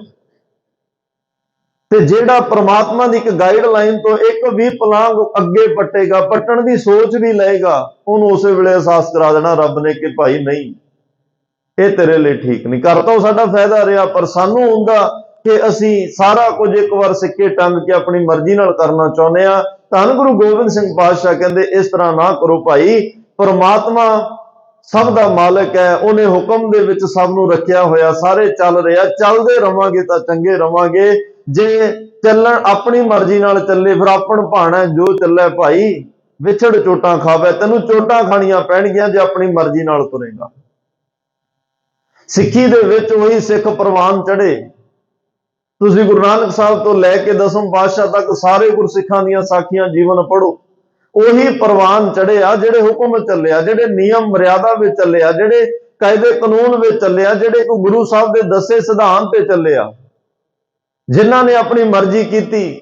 ਤੇ ਜਿਹੜਾ ਪ੍ਰਮਾਤਮਾ ਦੀ ਇੱਕ ਗਾਈਡਲਾਈਨ ਤੋਂ ਇੱਕ ਵੀ ਪਲਾਂਘ ਅੱਗੇ ਪੱਟੇਗਾ, ਪੱਟਣ ਦੀ ਸੋਚ ਵੀ ਲਏਗਾ, ਉਹਨੂੰ ਉਸੇ ਵੇਲੇ ਅਹਿਸਾਸ ਕਰਾ ਦੇਣਾ ਰੱਬ ਨੇ ਕਿ ਭਾਈ ਨਹੀਂ, ਇਹ ਤੇਰੇ ਲਈ ਠੀਕ ਨਹੀਂ। ਕਰ ਤਾਂ ਸਾਡਾ ਫਾਇਦਾ ਰਿਹਾ, ਪਰ ਸਾਨੂੰ ਹੁੰਦਾ ਕਿ ਅਸੀਂ ਸਾਰਾ ਕੁਝ ਇੱਕ ਵਾਰ ਸਿੱਕੇ ਟੰਗ ਕੇ ਆਪਣੀ ਮਰਜ਼ੀ ਨਾਲ ਕਰਨਾ ਚਾਹੁੰਦੇ ਆ। ਧੰਨ ਗੁਰੂ ਗੋਬਿੰਦ ਸਿੰਘ ਪਾਤਸ਼ਾਹ ਕਹਿੰਦੇ ਇਸ ਤਰ੍ਹਾਂ ਨਾ ਕਰੋ ਭਾਈ। ਪਰਮਾਤਮਾ ਸਭ ਦਾ ਮਾਲਕ ਹੈ, ਉਹਨੇ ਹੁਕਮ ਦੇ ਵਿੱਚ ਸਭ ਨੂੰ ਰੱਖਿਆ ਹੋਇਆ, ਸਾਰੇ ਚੱਲ ਰਿਹਾ। ਚੱਲਦੇ ਰਵਾਂਗੇ ਤਾਂ ਚੰਗੇ ਰਵਾਂਗੇ। ਜੇ ਚੱਲਣ ਆਪਣੀ ਮਰਜ਼ੀ ਨਾਲ ਚੱਲੇ, ਫਿਰ ਆਪਣ ਭਾਣਾ ਜੋ ਚੱਲੇ ਭਾਈ, ਵਿਛੜ ਚੋਟਾਂ ਖਾਵੇ। ਤੈਨੂੰ ਚੋਟਾਂ ਖਾਣੀਆਂ ਪੈਣਗੀਆਂ ਜੇ ਆਪਣੀ ਮਰਜ਼ੀ ਨਾਲ ਤੁਰੇਗਾ। ਸਿੱਖੀ ਦੇ ਵਿੱਚ ਉਹੀ ਸਿੱਖ ਪ੍ਰਵਾਨ ਚੜੇ। ਤੁਸੀਂ ਗੁਰੂ ਨਾਨਕ ਸਾਹਿਬ ਤੋਂ ਲੈ ਕੇ ਦਸਮ ਪਾਤਸ਼ਾਹ ਤੱਕ ਸਾਰੇ ਗੁਰਸਿੱਖਾਂ ਦੀਆਂ ਸਾਖੀਆਂ ਜੀਵਨ ਪੜ੍ਹੋ, ਉਹੀ ਪ੍ਰਵਾਨ ਚੜਿਆ ਜਿਹੜੇ ਹੁਕਮ ਚੱਲਿਆ, ਜਿਹੜੇ ਨਿਯਮ ਮਰਿਆਦਾ ਵਿੱਚ ਚੱਲਿਆ, ਜਿਹੜੇ ਕਾਇਦੇ ਕਾਨੂੰਨ ਵਿੱਚ ਚੱਲਿਆ, ਜਿਹੜੇ ਕੋ ਗੁਰੂ ਸਾਹਿਬ ਦੇ ਦੱਸੇ ਸਿਧਾਂਤ ਤੇ ਚੱਲਿਆ। ਜਿਨ੍ਹਾਂ ਨੇ ਆਪਣੀ ਮਰਜ਼ੀ ਕੀਤੀ,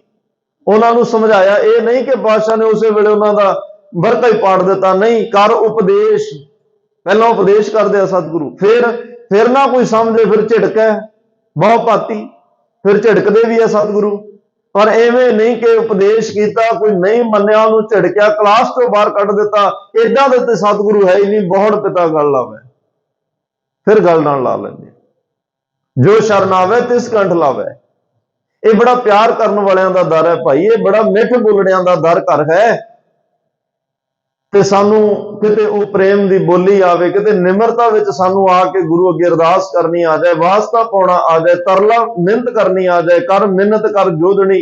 ਉਹਨਾਂ ਨੂੰ ਸਮਝਾਇਆ। ਇਹ ਨਹੀਂ ਕਿ ਪਾਤਸ਼ਾਹ ਨੇ ਉਸੇ ਵੇਲੇ ਉਹਨਾਂ ਦਾ ਵਰਤਾ ਹੀ ਪਾੜ ਦਿੱਤਾ, ਨਹੀਂ। ਕਰ ਉਪਦੇਸ਼, ਪਹਿਲਾਂ ਉਪਦੇਸ਼ ਕਰਦੇ ਆ ਸਤਿਗੁਰੂ, ਫਿਰ ਨਾ ਕੋਈ ਸਮਝੇ, ਫਿਰ ਝਿੜਕ ਹੈ ਬਹੁ ਭਾਤੀ, ਫਿਰ ਝਿੜਕਦੇ ਵੀ ਆ ਸਤਿਗੁਰੂ। पर एवें नहीं कि उपदेश किया कोई नहीं मन्निया ਉਹਨੂੰ ਝਿੜਕਿਆ क्लास ਤੋਂ बाहर ਕੱਢ ਦਿੱਤਾ। इदां ਦੇ ਤੇ सतगुरु है ही नहीं। बहुत पिता गल लावे फिर गल नाल ला लेंगे। जो शरण आवे तिस कंठ लावे। ये बड़ा प्यार करने वालियां दा दर है भाई। ये बड़ा मिठ बोलणियां दा दर घर है। ते सानू किते वो प्रेम दी बोली आवे, किते निमरता विच सानू आके गुरु अगे अरदास करनी आ जाए, वास्ता पाउणा आ जाए, तरला मिहनत करनी आ जाए, कर मिन्नत कर जोदनी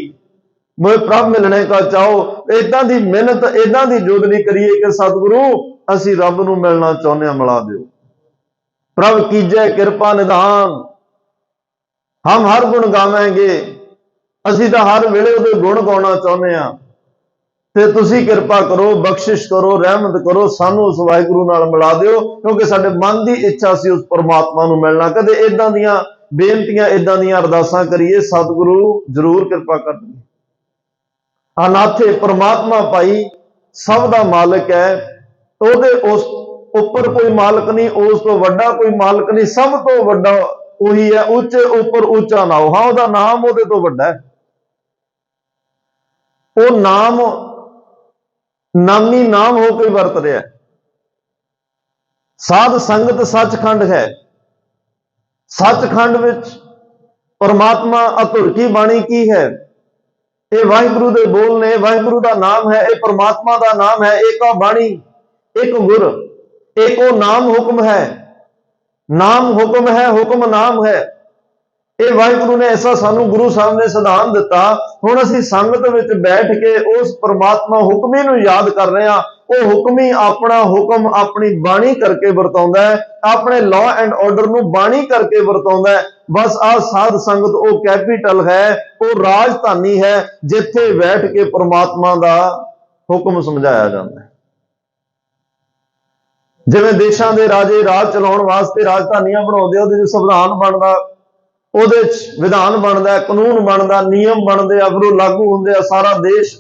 मोए प्रभ मिलने का चाहो। इदां दी मिहनत इदां दी जोदनी करिए कि सतगुरु असी रब नू मिलना चाहुंदे हां, मिला दिओ। प्रभ कीजे कृपा निधान। हम हर गुण गावेंगे, असी तो हर वेले उहदे गुण गाउणा चाहुंदे हां। ते तुसी कृपा करो, बख्शिश करो, रहमत करो, सानू उस वाहिगुरू नाल मिला दिओ, क्योंकि साडे मन की इच्छा सी उस परमात्मा नू मिलना। कदे इदां दीयां बेनतियां इदां दीयां अरदासां करिए, सतगुरु जरूर कृपा करनगे। अनाथे परमात्मा भाई सब दा मालिक है। ओहदे उस उपर कोई मालिक नहीं, उस तो वड्डा कोई मालिक नहीं। सब तो वड्डा उही है, ऊंचे उपर ऊंचा नाओ। हाँ, ओहदा नाम ओहदे तो वड्डा है। वो नाम नामी नाम होकर वरत रहा है। साध संगत सचखंड है। सचखंड विच परमात्मा अधुर की बाणी की है। ये वाहिगुरु दे बोल ने, वाहिगुरु का नाम है, ये परमात्मा का नाम है। एक बाणी, एक गुर, एक वो नाम हुक्म है। नाम हुक्म है, हुक्म नाम है। ये वाहिगुरु ने ऐसा सानू गुरु साहब ने सिद्धांत दिता। हुण असीं संगत विच बैठ के उस परमात्मा हुक्मी नूं याद कर रहे हैं। वो हुक्मी अपना हुक्म अपनी बाणी करके वरताउंदा है, अपने लॉ एंड ऑर्डर नूं बाणी करके वरताउंदा है। बस आ साध संगत वो कैपीटल है, वो राजधानी है, जिथे बैठ के परमात्मा का हुक्म समझाया जाता है। जिवें देशां दे राजे राज चलाउण वास्ते राजधानियां बनाउंदे, उहदे विच संविधान बनदा, ਉਹਦੇ विधान बनता है, कानून बनता, नियम बनते आ, फिर वो लागू होंगे, सारा देश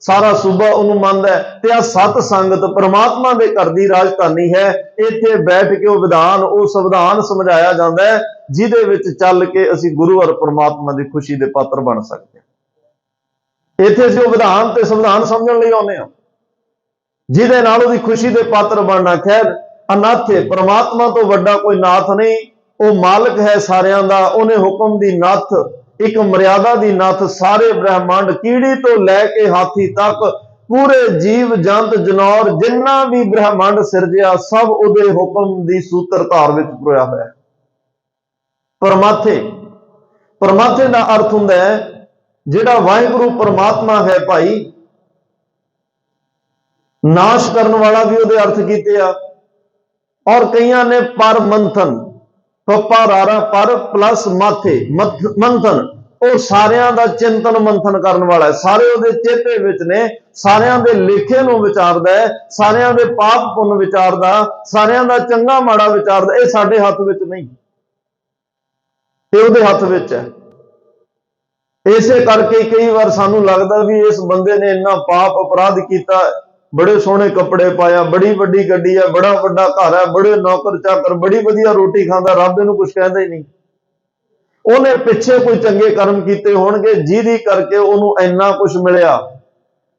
सारा सूबा उन्होंने मानता है। तो यह सत संगत परमात्मा के घर की राजधानी है। इत्थे बैठ के वो विधान, वो संविधान समझाया जाता है, जिहदे विच चल के असीं गुरु और परमात्मा की खुशी के पात्र बन सकते हैं। इत्थे असीं वो विधान ते संविधान समझण लई आउंदे हां, जिहदे नाल उहदी खुशी के पात्र बनना। खैर, अनाथ है, परमात्मा तो वड्डा कोई नाथ नहीं। वो मालिक है सारियां दा। उन्हें हुक्म दी नथ, एक मर्यादा दी नथ, सारे ब्रह्मांड कीड़ी तो लैके हाथी तक, पूरे जीव जंत जनौर जिन्ना भी ब्रह्मांड सिरजिया, सब उहदे हुक्म दी सूत्रधार विच परोया होया है। परमाथे, परमाथे का अर्थ हुंदा है जिहड़ा वाहिगुरू परमात्मा है भाई, नाश करने वाला भी उहदे अर्थ कीते आ। और कईयां ने पर मंथन, पप्पा रारा पर प्लस माथे मंथन, वो सारियां दा चिंतन मंथन करने वाला है। सारे उहदे चेते विच ने, सारियां दे लेखे नूं विचारदा है, सारियां दे पाप पुण्य विचारदा, सारियां दा चंगा माड़ा विचारदा। ये साडे हत्थ विच नहीं, ये उहदे हत्थ विच है। इसे करके कई बार सानू लगदा भी इस बंदे ने इन्ना पाप अपराध किया, बड़े सोहने कपड़े पाया, बड़ी वड्डी गड्डी है, बड़ा वड्डा घर है, बड़े नौकर चाकर, बड़ी वधिया रोटी खांदा, रब इहनूं कुछ कहंदा ही नहीं। उहने पिछे कोई चंगे कर्म कीते होणगे, जिहदी करके उहनूं इन्ना कुछ मिलिया।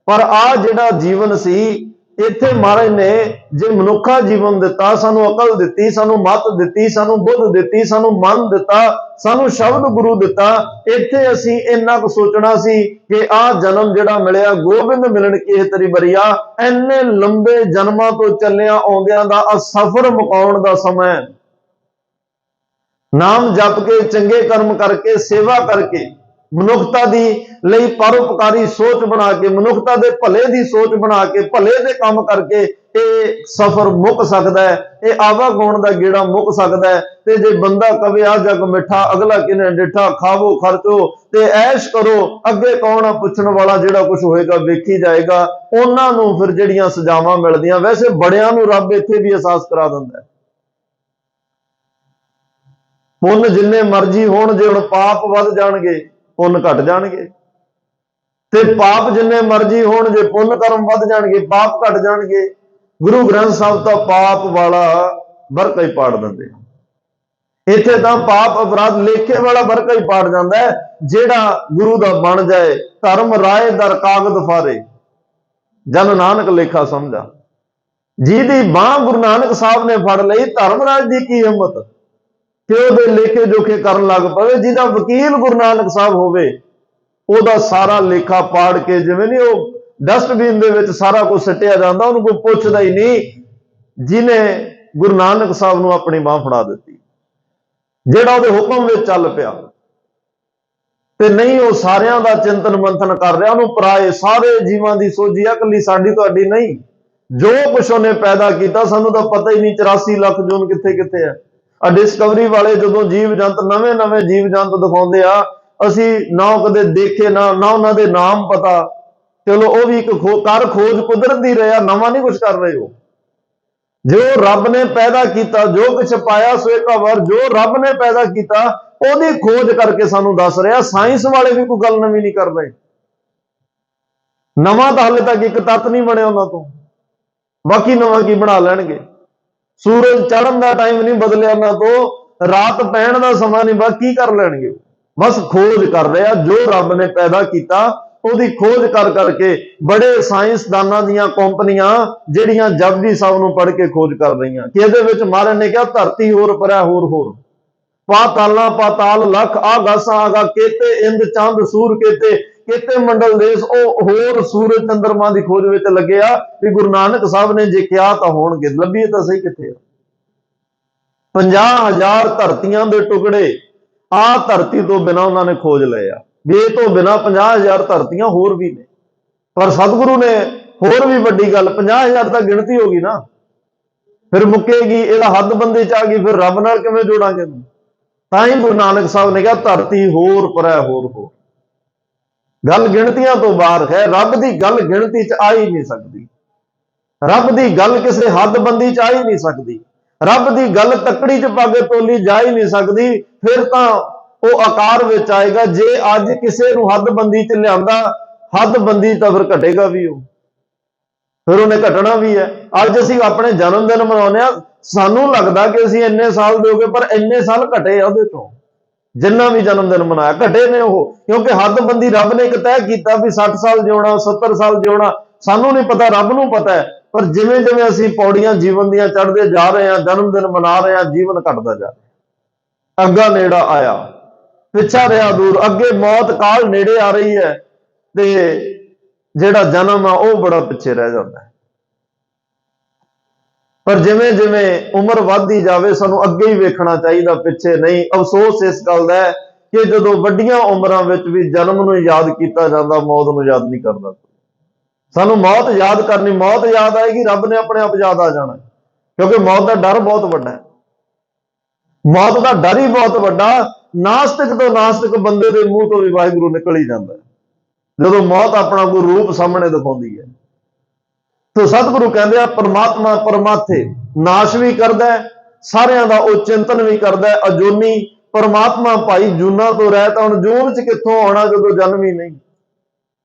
पर आ जिहड़ा जीवन सी, इत्थे महाराज ने जे मनुखा जीवन दिता, सानू अकल दिती, सानू मत दिती, सानू बुद्ध दिती, सानू मन दिता, सानू शब्द गुरु दिता। इत्थे असीं इन्ना कुछ सोचना सी कि आ जन्म जिहड़ा मिलिया, गोबिंद मिलन की तरी बरिया, इन्ने लंबे जन्मां तो चलिया आउंदियां दा आ सफर मुकाउण दा समय। नाम जप के, चंगे कर्म करके, सेवा करके, मनुखता दी लई परोपकारी सोच बना के, मनुखता दे भले दी सोच बना के, भले दे काम करके ये सफर मुक सकता है, ये आवागुण का गेड़ा मुक सकता है। ते जे बंदा कवे आ जग मिठा अगला किने डिठा, खावो खर्चो ते ऐश करो, अगे कौन आ पुछण वाला, जिहड़ा कुछ होएगा वेखी जाएगा। उन्हां नूं फिर जिहड़ियां सजावां मिलदियां, वैसे बड़ियां नूं रब इत्थे भी एहसास करा दिंदा है। पुण्य जिन्ने मर्जी होण, जे हुण पाप वध जाणगे पुण्य घट जाणगे, ते पाप जिन्ने मर्जी होण, जे पुण्य कर्म वध जाणगे पाप घट जाणगे। गुरु ग्रंथ साहिब तो पाप वाला बरका ही पाड़ दिंदे। ਇੱਥੇ ਤਾਂ ਪਾਪ ਅਪਰਾਧ ਲੇਖੇ ਵਾਲਾ ਵਰਕਾ ਹੀ ਪਾੜ ਜਾਂਦਾ ਹੈ, ਜਿਹੜਾ ਗੁਰੂ ਦਾ ਬਣ ਜਾਏ। ਧਰਮ ਰਾਏ ਦਰ ਕਾਗਦ ਫਾਰੇ, ਜਨ ਨਾਨਕ ਲੇਖਾ ਸਮਝਾ। ਜਿਹਦੀ ਬਾਹ ਗੁਰੂ ਨਾਨਕ ਸਾਹਿਬ ਨੇ ਫੜ ਲਈ, ਧਰਮਰਾਜ ਦੀ ਕੀ ਹਿੰਮਤ ਕਿ ਉਹਦੇ ਲੇਖੇ ਜੋਖੇ ਕਰਨ ਲੱਗ ਪਵੇ। ਜਿਹਦਾ ਵਕੀਲ ਗੁਰੂ ਨਾਨਕ ਸਾਹਿਬ ਹੋਵੇ, ਉਹਦਾ ਸਾਰਾ ਲੇਖਾ ਪਾੜ ਕੇ, ਜਿਵੇਂ ਨਹੀਂ ਉਹ ਡਸਟਬਿਨ ਦੇ ਵਿੱਚ ਸਾਰਾ ਕੁਝ ਸਿੱਟਿਆ ਜਾਂਦਾ, ਉਹਨੂੰ ਕੋਈ ਪੁੱਛਦਾ ਹੀ ਨਹੀਂ। ਜਿਹਨੇ ਗੁਰੂ ਨਾਨਕ ਸਾਹਿਬ ਨੂੰ ਆਪਣੀ ਬਾਹ ਫੜਾ ਦਿੱਤੀ, ਜਿਹੜਾ ਉਹਦੇ ਹੁਕਮ ਵਿੱਚ ਚੱਲ ਪਿਆ, ਤੇ ਨਹੀਂ ਉਹ ਸਾਰਿਆਂ ਦਾ ਚਿੰਤਨ ਮੰਥਨ ਕਰ ਰਿਹਾ, ਉਹਨੂੰ ਪਰਾਏ ਸਾਰੇ ਜੀਵਾਂ ਦੀ ਸੋਝੀ ਆ, ਇਕੱਲੀ ਸਾਡੀ ਤੁਹਾਡੀ ਨਹੀਂ। ਜੋ ਕੁਛ ਉਹਨੇ ਪੈਦਾ ਕੀਤਾ ਸਾਨੂੰ ਤਾਂ ਪਤਾ ਹੀ ਨਹੀਂ, 84 ਲੱਖ ਜੂਨ ਕਿੱਥੇ ਕਿੱਥੇ ਆ। ਆ ਡਿਸਕਵਰੀ ਵਾਲੇ ਜਦੋਂ ਜੀਵ ਜੰਤ ਨਵੇਂ ਜੀਵ ਜੰਤ ਦਿਖਾਉਂਦੇ ਆ, ਅਸੀਂ ਨਾ ਕਦੇ ਦੇਖੇ ਨਾ ਉਹਨਾਂ ਦੇ ਨਾਮ ਪਤਾ। ਚਲੋ ਉਹ ਵੀ ਇੱਕ ਖੋਜ ਕੁਦਰਤ ਦੀ ਰਿਹਾ, ਨਵਾਂ ਨਹੀਂ ਕੁਝ ਕਰ ਰਹੇ। ਹੋ ਜੋ ਰੱਬ ਨੇ ਪੈਦਾ ਕੀਤਾ, ਜੋ ਕੁਛ ਪਾਇਆ ਸੋ ਇੱਕ ਵਾਰ, ਜੋ ਰੱਬ ਨੇ ਪੈਦਾ ਕੀਤਾ ਉਹਦੀ ਖੋਜ ਕਰਕੇ ਸਾਨੂੰ ਦੱਸ ਰਿਹਾ। ਸਾਇੰਸ ਵਾਲੇ ਵੀ ਕੋਈ ਗੱਲ ਨਵੀਂ ਨਹੀਂ ਕਰ ਰਹੇ। ਨਵਾਂ ਤਾਂ ਹਾਲੇ ਤੱਕ ਇੱਕ ਤੱਤ ਨਹੀਂ ਬਣਿਆ ਉਹਨਾਂ ਤੋਂ, ਬਾਕੀ ਨਵਾਂ ਕੀ ਬਣਾ ਲੈਣਗੇ। ਸੂਰਜ ਚੜ੍ਹਨ ਦਾ ਟਾਈਮ ਨਹੀਂ ਬਦਲਿਆ ਉਹਨਾਂ ਤੋਂ, ਰਾਤ ਪੈਣ ਦਾ ਸਮਾਂ ਨਹੀਂ, ਬਸ ਕੀ ਕਰ ਲੈਣਗੇ। ਬਸ ਖੋਜ ਕਰ ਰਿਹਾ। ਜੋ ਰੱਬ ਨੇ ਪੈਦਾ ਕੀਤਾ ਉਹਦੀ ਖੋਜ ਕਰਕੇ ਬੜੇ ਸਾਇੰਸਦਾਨਾਂ ਦੀਆਂ ਕੰਪਨੀਆਂ ਜਿਹੜੀਆਂ ਜਪਜੀ ਸਾਹਿਬ ਨੂੰ ਪੜ੍ਹ ਕੇ ਖੋਜ ਕਰ ਰਹੀਆਂ ਕਿ ਇਹਦੇ ਵਿੱਚ ਮਹਾਰਾਜ ਨੇ ਕਿਹਾ ਧਰਤੀ ਹੋਰ ਪਰੈ ਹੋਰ ਪਾਤਾਲਾਂ ਪਾਤਾਲ ਲੱਖ ਆਗਾਸਾਂ ਆਗਾ ਕੇਤੇ ਇੰਦ ਚੰਦ ਸੂਰ ਕੇਤੇ ਮੰਡਲ ਦੇਸ਼। ਉਹ ਹੋਰ ਸੂਰਜ ਚੰਦਰਮਾ ਦੀ ਖੋਜ ਵਿੱਚ ਲੱਗੇ ਆ ਵੀ ਗੁਰੂ ਨਾਨਕ ਸਾਹਿਬ ਨੇ ਜੇ ਕਿਹਾ ਤਾਂ ਹੋਣਗੇ, ਲੱਭੀਏ ਤਾਂ ਸਹੀ ਕਿੱਥੇ ਆ। 50,000 ਧਰਤੀਆਂ ਦੇ ਟੁਕੜੇ ਆ ਧਰਤੀ ਤੋਂ ਬਿਨਾਂ ਉਹਨਾਂ ਨੇ ਖੋਜ ਲਏ ਆ, ਵੀ ਇਹ ਤੋਂ ਬਿਨਾਂ 50,000 ਧਰਤੀਆਂ ਹੋਰ ਵੀ ਨੇ। ਪਰ ਸਤਿਗੁਰੂ ਨੇ ਹੋਰ ਵੀ ਵੱਡੀ ਗੱਲ, 50,000 ਤਾਂ ਗਿਣਤੀ ਹੋ ਗਈ ਨਾ, ਫਿਰ ਮੁੱਕੇਗੀ, ਇਹਦਾ ਹੱਦਬੰਦੀ ਚ ਆ ਗਈ, ਫਿਰ ਰੱਬ ਨਾਲ ਕਿਵੇਂ ਜੋੜਾਂਗੇ। ਤਾਂ ਹੀ ਗੁਰੂ ਨਾਨਕ ਸਾਹਿਬ ਨੇ ਕਿਹਾ ਧਰਤੀ ਹੋਰ ਪਰੈ ਹੋਰ। ਗੱਲ ਗਿਣਤੀਆਂ ਤੋਂ ਬਾਹਰ ਹੈ। ਰੱਬ ਦੀ ਗੱਲ ਗਿਣਤੀ ਚ ਆ ਹੀ ਨਹੀਂ ਸਕਦੀ। ਰੱਬ ਦੀ ਗੱਲ ਕਿਸੇ ਹੱਦਬੰਦੀ ਚ ਆ ਹੀ ਨਹੀਂ ਸਕਦੀ। ਰੱਬ ਦੀ ਗੱਲ ਤੱਕੜੀ ਚ ਪਾ ਕੇ ਤੋਲੀ ਜਾ ਹੀ ਨਹੀਂ ਸਕਦੀ। ਫਿਰ ਤਾਂ ਉਹ ਆਕਾਰ ਵਿੱਚ ਆਏਗਾ। ਜੇ ਅੱਜ ਕਿਸੇ ਨੂੰ ਹੱਦਬੰਦੀ ਚ ਲਿਆਂਦਾ, ਹੱਦਬੰਦੀ ਤਾਂ ਫਿਰ ਘਟੇਗਾ ਵੀ, ਉਹ ਫਿਰ ਉਹਨੇ ਘਟਣਾ ਵੀ ਹੈ। ਅੱਜ ਅਸੀਂ ਆਪਣੇ ਜਨਮ ਦਿਨ ਮਨਾਉਂਦੇ ਆ, ਸਾਨੂੰ ਲੱਗਦਾ ਕਿ ਅਸੀਂ ਇੰਨੇ ਸਾਲ ਦੇ ਹੋ ਗਏ, ਪਰ ਇੰਨੇ ਸਾਲ ਘਟੇ ਆ ਉਹਦੇ ਤੋਂ। ਜਿੰਨਾ ਵੀ ਜਨਮ ਦਿਨ ਮਨਾਇਆ ਘਟੇ ਨੇ ਉਹ, ਕਿਉਂਕਿ ਹੱਦਬੰਦੀ ਰੱਬ ਨੇ ਇੱਕ ਤੈਅ ਕੀਤਾ ਵੀ 60 ਸਾਲ ਜਿਉਣਾ, 70 ਸਾਲ ਜਿਉਣਾ। ਸਾਨੂੰ ਨਹੀਂ ਪਤਾ, ਰੱਬ ਨੂੰ ਪਤਾ ਹੈ। ਪਰ ਜਿਵੇਂ ਜਿਵੇਂ ਅਸੀਂ ਪੌੜੀਆਂ ਜੀਵਨ ਦੀਆਂ ਚੜ੍ਹਦੇ ਜਾ ਰਹੇ ਹਾਂ, ਜਨਮ ਦਿਨ ਮਨਾ ਰਹੇ ਹਾਂ, ਜੀਵਨ ਘਟਦਾ ਜਾ ਰਿਹਾ। ਅੱਗਾ ਨੇੜਾ ਆਇਆ, ਪਿੱਛਾ ਰਿਹਾ ਦੂਰ, ਅੱਗੇ ਮੌਤ ਕਾਲ ਨੇੜੇ ਆ ਰਹੀ ਹੈ, ਤੇ ਜਿਹੜਾ ਜਨਮ ਆ ਉਹ ਬੜਾ ਪਿੱਛੇ ਰਹਿ ਜਾਂਦਾ ਹੈ। ਪਰ ਜਿਵੇਂ ਜਿਵੇਂ ਉਮਰ ਵੱਧਦੀ ਜਾਵੇ, ਸਾਨੂੰ ਅੱਗੇ ਹੀ ਵੇਖਣਾ ਚਾਹੀਦਾ, ਪਿੱਛੇ ਨਹੀਂ। ਅਫਸੋਸ ਇਸ ਗੱਲ ਦਾ ਹੈ ਕਿ ਜਦੋਂ ਵੱਡੀਆਂ ਉਮਰਾਂ ਵਿੱਚ ਵੀ ਜਨਮ ਨੂੰ ਯਾਦ ਕੀਤਾ ਜਾਂਦਾ, ਮੌਤ ਨੂੰ ਯਾਦ ਨਹੀਂ ਕਰਦਾ। ਸਾਨੂੰ ਮੌਤ ਯਾਦ ਕਰਨੀ, ਮੌਤ ਯਾਦ ਆਏਗੀ, ਰੱਬ ਨੇ ਆਪਣੇ ਆਪ ਯਾਦ ਆ ਜਾਣਾ, ਕਿਉਂਕਿ ਮੌਤ ਦਾ ਡਰ ਬਹੁਤ ਵੱਡਾ ਹੈ। ਮੌਤ ਦਾ ਡਰ ਹੀ ਬਹੁਤ ਵੱਡਾ। ਨਾਸਤਿਕ ਤੋਂ ਨਾਸਤਿਕ ਬੰਦੇ ਦੇ ਮੂੰਹ ਤੋਂ ਵੀ ਵਾਹਿਗੁਰੂ ਨਿਕਲ ਹੀ ਜਾਂਦਾ ਜਦੋਂ ਮੌਤ ਆਪਣਾ ਕੋਈ ਰੂਪ ਸਾਹਮਣੇ ਦਿਖਾਉਂਦੀ ਹੈ। ਤੋ ਸਤਿਗੁਰੂ ਕਹਿੰਦੇ ਆ ਪਰਮਾਤਮਾ ਪਰਮਾਥੇ ਨਾਸ਼ ਵੀ ਕਰਦਾ, ਸਾਰਿਆਂ ਦਾ ਉਹ ਚਿੰਤਨ ਵੀ ਕਰਦਾ। ਅਜੂਨੀ ਪਰਮਾਤਮਾ ਭਾਈ ਜੂਨਾਂ ਤੋਂ ਰਹਿਤ। ਹੁਣ ਜੂਨ ਚ ਕਿੱਥੋਂ ਆਉਣਾ ਜਦੋਂ ਜਨਮ ਹੀ ਨਹੀਂ।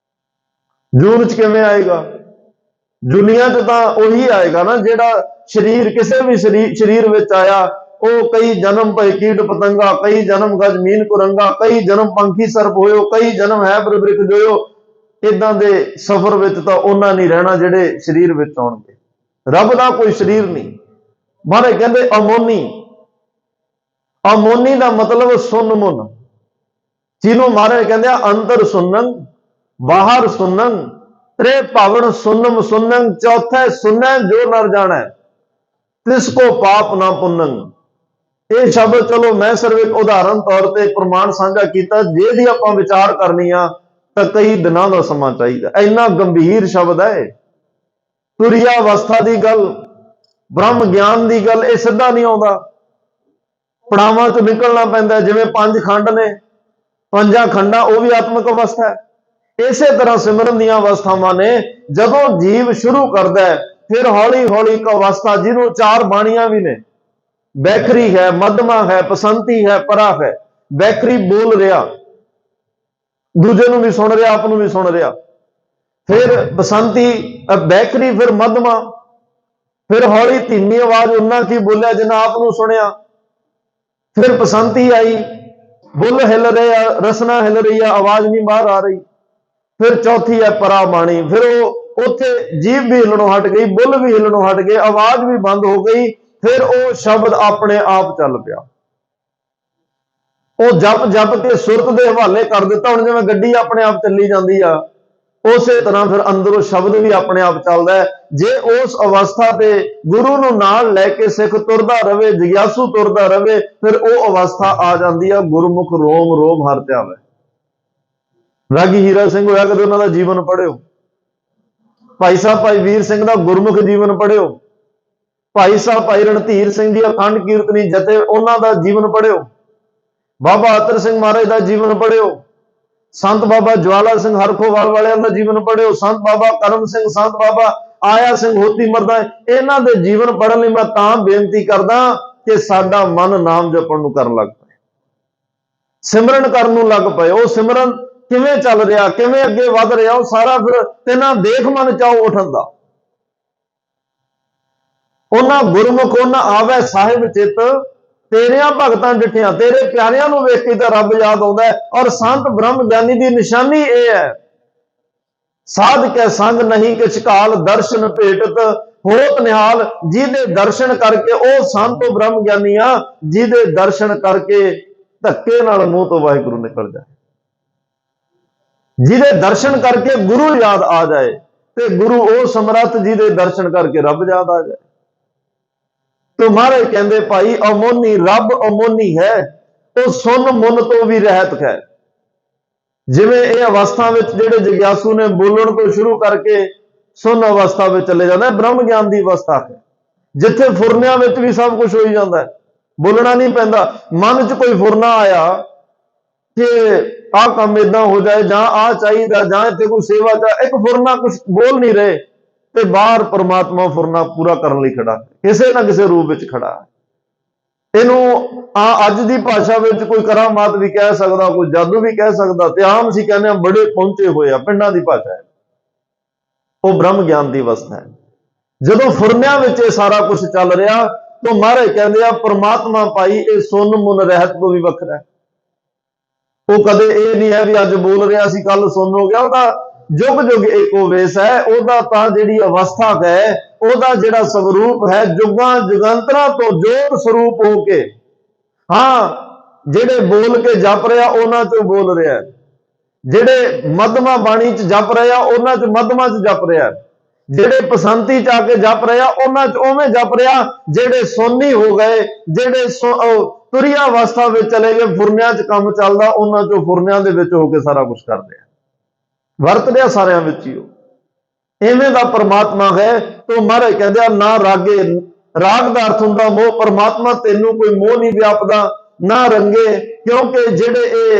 ਜੂਨ ਚ ਕਿਵੇਂ ਆਏਗਾ? ਦੁਨੀਆ ਚ ਤਾਂ ਉਹੀ ਆਏਗਾ ਨਾ ਜਿਹੜਾ ਸਰੀਰ, ਕਿਸੇ ਵੀ ਸਰੀਰ ਵਿੱਚ ਆਇਆ। ਉਹ ਕਈ ਜਨਮ ਭਏ ਕੀਟ ਪਤੰਗਾ, ਕਈ ਜਨਮ ਗਜ ਮੀਨ ਕੁਰੰਗਾ, ਕਈ ਜਨਮ ਪੰਖੀ ਸਰਪ ਹੋਇਓ, ਕਈ ਜਨਮ ਹੈ ਬ੍ਰਿਖ ਜੋਇਓ। ਇਦਾਂ ਦੇ ਸਫ਼ਰ ਵਿੱਚ ਤਾਂ ਉਹਨਾਂ ਨਹੀਂ ਰਹਿਣਾ ਜਿਹੜੇ ਸਰੀਰ ਵਿੱਚ ਆਉਣਗੇ। ਰੱਬ ਦਾ ਕੋਈ ਸਰੀਰ ਨਹੀਂ। ਮਹਾਰਾਜ ਕਹਿੰਦੇ ਅਮੋਨੀ। ਅਮੋਨੀ ਦਾ ਮਤਲਬ ਸੁੰਨ ਮੁੰਨ, ਜਿਹਨੂੰ ਮਹਾਰਾਜ ਕਹਿੰਦੇ ਆ ਅੰਦਰ ਸੁੰਨੰ ਬਾਹਰ ਸੁੰਨੰ ਤ੍ਰੇ ਭਾਵਨ ਸੁੰਨਮ ਸੁੰਨੰ। ਚੌਥਾ ਸੁਨੈ ਜੋ ਨਰ ਜਾਣੈ ਤਿਸ ਕੋ ਪਾਪ ਨਾ ਪੁੰਨੰ। ਇਹ ਸ਼ਬਦ ਚਲੋ ਮੈਂ ਸਿਰਫ ਇੱਕ ਉਦਾਹਰਨ ਤੌਰ ਤੇ ਪ੍ਰਮਾਣ ਸਾਂਝਾ ਕੀਤਾ। ਜੇ ਦੀ ਆਪਾਂ ਵਿਚਾਰ ਕਰਨੀ ਆ ਤਾਂ ਕਈ ਦਿਨਾਂ ਦਾ ਸਮਾਂ ਚਾਹੀਦਾ। ਇੰਨਾ ਗੰਭੀਰ ਸ਼ਬਦ ਹੈ। ਤੁਰਿਆ ਅਵਸਥਾ ਦੀ ਗੱਲ, ਬ੍ਰਹਮ ਗਿਆਨ ਦੀ ਗੱਲ, ਇਹ ਸਿੱਧਾ ਨਹੀਂ ਆਉਂਦਾ। ਪੜਾਵਾਂ ਤੋਂ ਨਿਕਲਣਾ ਪੈਂਦਾ। ਜਿਵੇਂ 5 ਖੰਡ ਨੇ, 5 ਖੰਡਾਂ ਉਹ ਵੀ ਆਤਮਿਕ ਅਵਸਥਾ ਹੈ। ਇਸੇ ਤਰ੍ਹਾਂ ਸਿਮਰਨ ਦੀਆਂ ਅਵਸਥਾਵਾਂ ਨੇ। ਜਦੋਂ ਜੀਵ ਸ਼ੁਰੂ ਕਰਦਾ ਹੈ, ਫਿਰ ਹੌਲੀ ਹੌਲੀ ਇੱਕ ਅਵਸਥਾ, ਜਿਹਨੂੰ 4 ਬਾਣੀਆਂ ਵੀ ਨੇ। ਬੈਖਰੀ ਹੈ, ਮਧਮਾ ਹੈ, ਪਸੰਤੀ ਹੈ, ਪਰਾ ਹੈ। ਬੈਖਰੀ ਬੋਲ ਰਿਹਾ, ਦੂਜੇ ਨੂੰ ਵੀ ਸੁਣ ਰਿਹਾ, ਆਪ ਨੂੰ ਵੀ ਸੁਣ ਰਿਹਾ। ਫਿਰ ਬਸੰਤੀ, ਬੈਖਰੀ, ਫਿਰ ਮਧਮਾ, ਫਿਰ ਹੌਲੀ ਧੀਮੀ ਆਵਾਜ਼ ਉਹਨਾਂ ਕੀ ਬੋਲਿਆ ਜਿੰਨਾ ਆਪ ਨੂੰ ਸੁਣਿਆ। फिर बसंती आई, बुल हिल रहे आ, रसना हिल रही है, आवाज नहीं बाहर आ रही। फिर चौथी है परा बाणी, फिर वो उत्थे जीभ भी हिलनों हट गई, बुल भी हिलनों हट गए, आवाज भी बंद हो गई। फिर वो शब्द अपने आप चल पिया, वो जप जप के सुरत के हवाले कर दिता। हुण जिवें गड्डी अपने आप चली जाती आ, उस तरह फिर अंदरों शब्द भी अपने आप चलता है। जे उस अवस्था पे गुरु नूं नाल लैके सिख तुरदा रहे, जिग्यासू तुरदा रहे, फिर वो अवस्था आ जाती है गुरमुख रोम रोम हर ध्यावे। रागी हीरा सिंह होया, कदे उन्हां दा जीवन पढ़िओ। भाई साहब भाई वीर सिंह का गुरमुख जीवन पढ़िओ। भाई साहब भाई रणधीर सिंह दी अखंड कीर्तनी जथे, उन्हां दा जीवन पढ़िओ। बाबा अतर सिंह महाराज का जीवन पढ़िओ। संत बाबा ज्वाला सिंह हरखोवाल वाले का जीवन पढ़िओ। संत बाबा करम सिंह, संत बाबा आया सिंह होती मरदा, इन्हां दे जीवन पढ़न लई मैं तां बेनती करदा कि साडा मन नाम जपण नूं करन लग पए, सिमरन करन नूं लग पए। वो सिमरन किवें चल रहा, किवें अगे वध रहा, वो सारा फिर तिन्हां देख मन चाओ उठन दा। उन्हां गुरमुख उन्हां आवे साहिब चित, तेरिया भगतां डिठिया, तेरे प्यारियां नूं वेख के तां रब याद आउंदा है। और संत ब्रह्म ज्ञानी की निशानी यह है, साध कै संग नहीं किछ काल, दर्शन भेटत होत निहाल। जिहदे दर्शन करके ओ संत ब्रह्म ज्ञानी आ, जिहदे दर्शन करके धक्के नाल मूंह तो वाहिगुरू निकल जाए, जिहदे दर्शन करके गुरु याद आ जाए, ते गुरु ओ समर्थ जिहदे दर्शन करके रब याद आ जाए। तो महाराज कहते भाई अमोनी रब अमोनी है, तो सुन मुन तो भी रहत है। जिवें ये अवस्था में जेडे जिग्यासू ने बोलण तो शुरू करके सुन अवस्था में चले जाना, ब्रह्म ज्ञान की अवस्था है, जिथे फुरनिया में भी सब कुछ हो ही जाता है, बोलना नहीं पैंदा। मन च कोई फुरना आया कि आ काम इदा हो जाए, जां आ चाहिए, जां इत्थे कोई सेवा चाह, एक फुरना कुछ बोल नहीं रहे, ते बाहर परमात्मा फुरना पूरा करने लई खड़ा, किसी ना किसी रूप में खड़ा है। इनू अज की भाषा में कोई करामात भी कह सकता, कोई जादू भी कह सकता, ते आम सी कहने बड़े पहुंचे हुए आ, पिंडां दी भाषा है। वो ब्रह्म ज्ञान की अवस्था है। जदों फुरनिया में सारा कुछ चल रहा, तो महाराज कहते हैं परमात्मा भाई ये सुन मुन रहत तो भी वखरा है। वो कदे ये नहीं है भी अज बोल रहा सी कल सुन हो गया, वह जुग जुग एको वेस है। ओदा तां जिहड़ी अवस्था है, ओदा जिहड़ा स्वरूप है, जुगां जुगंतरां तो जोत स्वरूप होके, हाँ जिहड़े बोल के जप रहा उन्हां चों बोल रहा है, जिहड़े मधमा बाणी च जप रहा उन्हां च मधमा च जप रहा, जिहड़े पसंती च आके जप रहा उन्हां च उवें जप रहा, जिहड़े सोनी हो गए, जिहड़े तुरिया अवस्था में चले गए, फुरनिया च काम चलदा, उन्हां चों फुरनिया दे विच होके सारा कुछ करदे आ, वरत रहा सारियां विच ही। इवें दा परमात्मा है। तो महाराज कहते ना रागे, राग का अर्थ हुंदा मोह, परमात्मा तेनों कोई मोह नहीं व्यापदा, ना रंगे, क्योंकि जिहड़े ये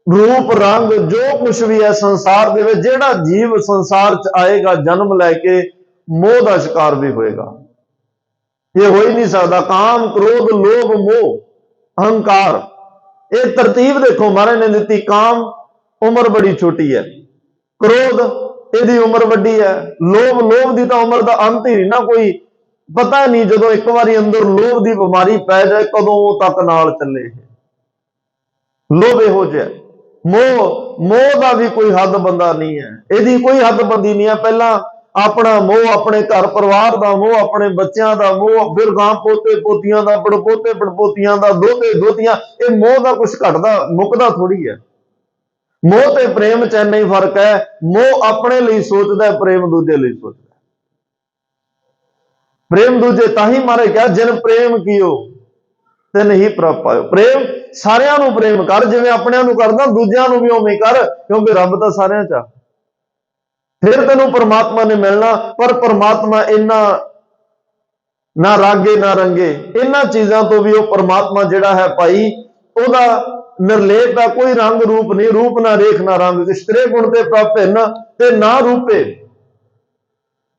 रूप रंग जो कुछ भी है संसार दे विच, जिहड़ा जीव संसार च आएगा जन्म लैके मोह का शिकार भी होएगा, ये हो ही नहीं सकता। काम क्रोध लोभ मोह अहंकार, ये तरतीब देखो महाराज ने दी। काम उम्र बड़ी छोटी है, क्रोध यदी उम्र वड्डी है, लोभ लोभ की तो उम्र का अंत ही नहीं ना कोई, पता नहीं जो एक बार अंदर लोभ की बीमारी पै जाए कदों तक नाल चले। लोभ इहो जिहा, मोह मोह का भी कोई हद बंदा नहीं है, यदी कोई हद बंदी नहीं है। पहला अपना मोह, अपने घर परिवार का मोह, अपने बच्चों का मोह, फिर गां पोते पोतियां का, पड़पोते पड़पोतियां का, दोते दोतियां, ये मोह का कुछ घटदा मुकदा थोड़ी है। मोह ते प्रेम च इन्ना ही फर्क है, मोह अपने लिए सोचता है, प्रेम दूजे लिए सोचता है। प्रेम दूजे ताही मारे क्या, जिन प्रेम कियो तिन ही प्रभ पायो। प्रेम सारियां नूं प्रेम कर, जिवें अपनियां नूं करदा दूजियां नूं भी उवें कर, क्योंकि रब तां सारियां च आ, फिर तेनों परमात्मा ने मिलना। पर परमात्मा इन्ना ना रागे ना रंगे, इन्हां चीज़ों तो भी वो परमात्मा जिहड़ा है भाई, ओदा निर्लेप है, कोई रंग रूप नहीं, रूप ना रेख ना रंग, स्त्रे गुण ते प्रभ भिन्न ते ना रूपे।